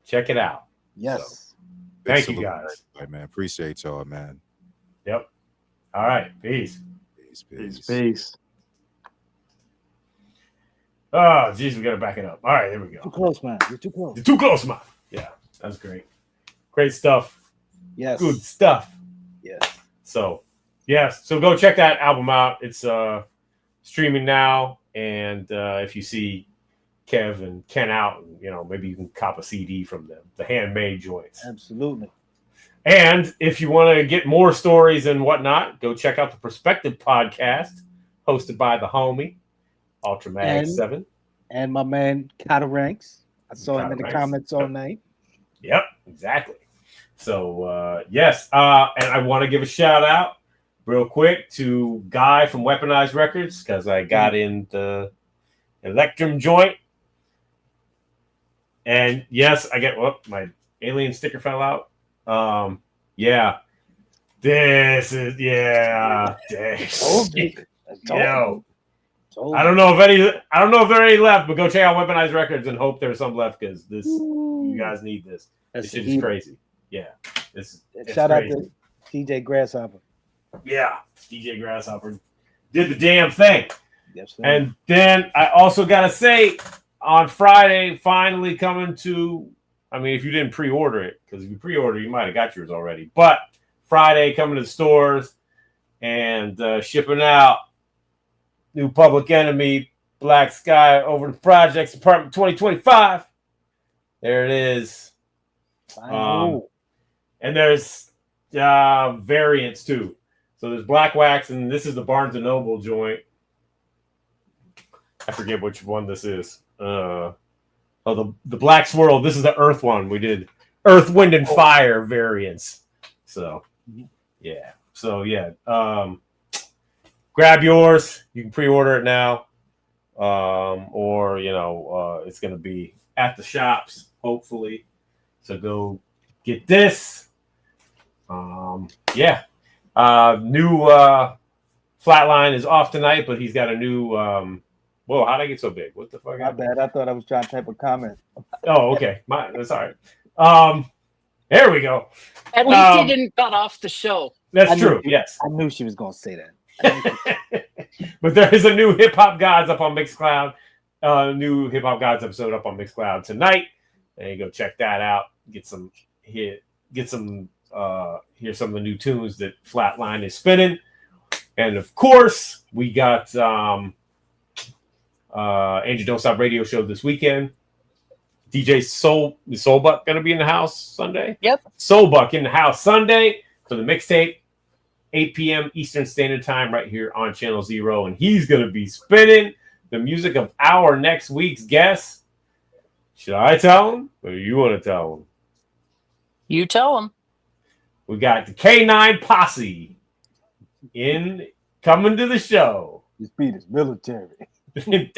Check it out. Yes. So, thank you guys. Right, man. Appreciate y'all, man. Yep. All right. Peace. Peace. Oh, geez, we got to back it up. All right, there we go. Too close, man. You're too close. You're too close, man. Yeah, that's great. Great stuff. Yes. Good stuff. Yes. So, yes. So go check that album out. It's streaming now. And if you see Kev and Ken out, maybe you can cop a CD from them, the handmade joints. Absolutely. And if you want to get more stories and whatnot, go check out the Perspective podcast hosted by the homie, Ultramag 7. And my man, Kata Ranks. I saw him in the comments all night. Yep, exactly. So, yes. And I want to give a shout out real quick to Guy from Weaponized Records because I got in the Electrum joint. And yes, I get my alien sticker fell out. Yeah. This is Yo. I don't know if there are any left, but go check out Weaponized Records and hope there's some left because you guys need this. This shit is crazy. Yeah. Shout out to DJ Grasshopper. Yeah. DJ Grasshopper did the damn thing. Yes, sir. And then I also gotta say on Friday, finally coming to, if you didn't pre-order it, because if you pre-order, you might have got yours already. But Friday coming to the stores and shipping out new Public Enemy, Black Sky Over the Projects, Apartment 2025. There it is. And there's variants too. So there's Black Wax, and this is the Barnes & Noble joint. I forget which one this is. The Black Swirl. This is the Earth one. We did Earth, Wind, and Fire variants. So, yeah. So, yeah. Grab yours. You can pre-order it now. Or, it's going to be at the shops, hopefully. So go get this. Yeah. New Flatline is off tonight, but he's got a new... Whoa, how'd I get so big? What the fuck? My bad. I thought I was trying to type a comment. Oh, okay. That's all right. There we go. At least he didn't cut off the show. That's true. Yes. I knew she was going to say that. But there is a new Hip Hop Gods up on Mixcloud. New Hip Hop Gods episode up on Mixcloud tonight. There you go. Check that out. Hear some of the new tunes that Flatline is spinning. And of course, we got Angel Don't Stop Radio Show this weekend. DJ Soulbuck gonna be in the house Sunday. Yep. Soulbuck in the house Sunday for the mixtape, 8 p.m. Eastern Standard Time, right here on Channel 0, and he's gonna be spinning the music of our next week's guest. Should I tell him, or do you want to tell him? You tell him. We got the K9 Posse coming to the show. This beat is military. Hey,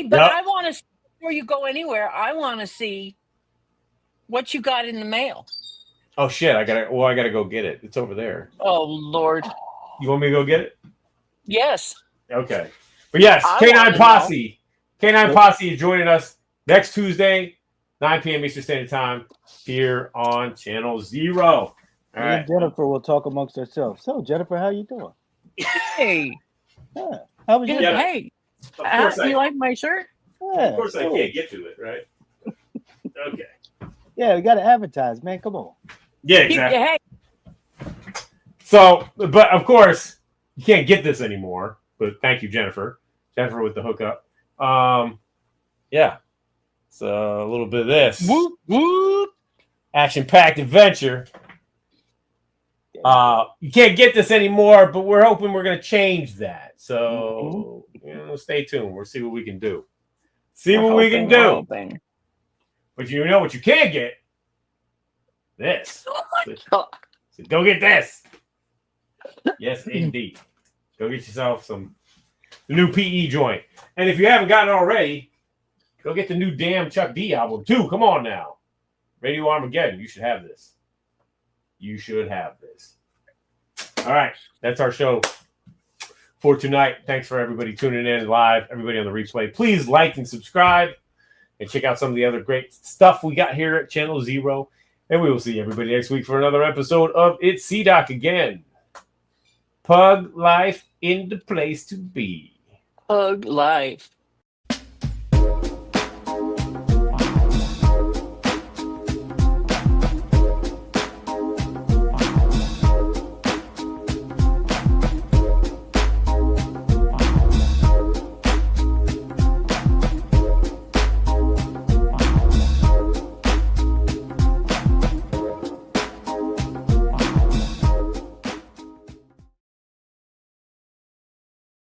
but I want to, before you go anywhere, I want to see what you got in the mail. Oh shit! I gotta go get it. It's over there. Oh Lord! You want me to go get it? Yes. Okay. But yes, K9 Posse. K9 Posse is joining us next Tuesday, 9 p.m. Eastern Standard Time, here on Channel 0. All Me right. and Jennifer will talk amongst ourselves. So, Jennifer, how you doing? Hey, Yeah. How was your yeah, day? hey, you like my shirt? Yeah, Of course, I cool. can't get to it, right? Okay. Yeah, we got to advertise, man. Come on. Yeah, Yeah, exactly. hey. So, but of course, you can't get this anymore. But thank you, Jennifer. Jennifer with the hookup. Yeah. So a little bit of this. Whoop whoop. Action-packed adventure. You can't get this anymore, but we're hoping we're going to change that. So, stay tuned. We'll see what we can do. We can do. But you know what you can get? This. Oh my God. So go get this. Yes, indeed. Go get yourself some new PE joint. And if you haven't gotten it already, go get the new damn Chuck D album too. Come on now. Radio Armageddon. You should have this. You should have this. All right. That's our show for tonight. Thanks for everybody tuning in live, everybody on the replay. Please like and subscribe and check out some of the other great stuff we got here at Channel Zero. And we will see everybody next week for another episode of It's C-Doc again. Pug life in the place to be. Pug life.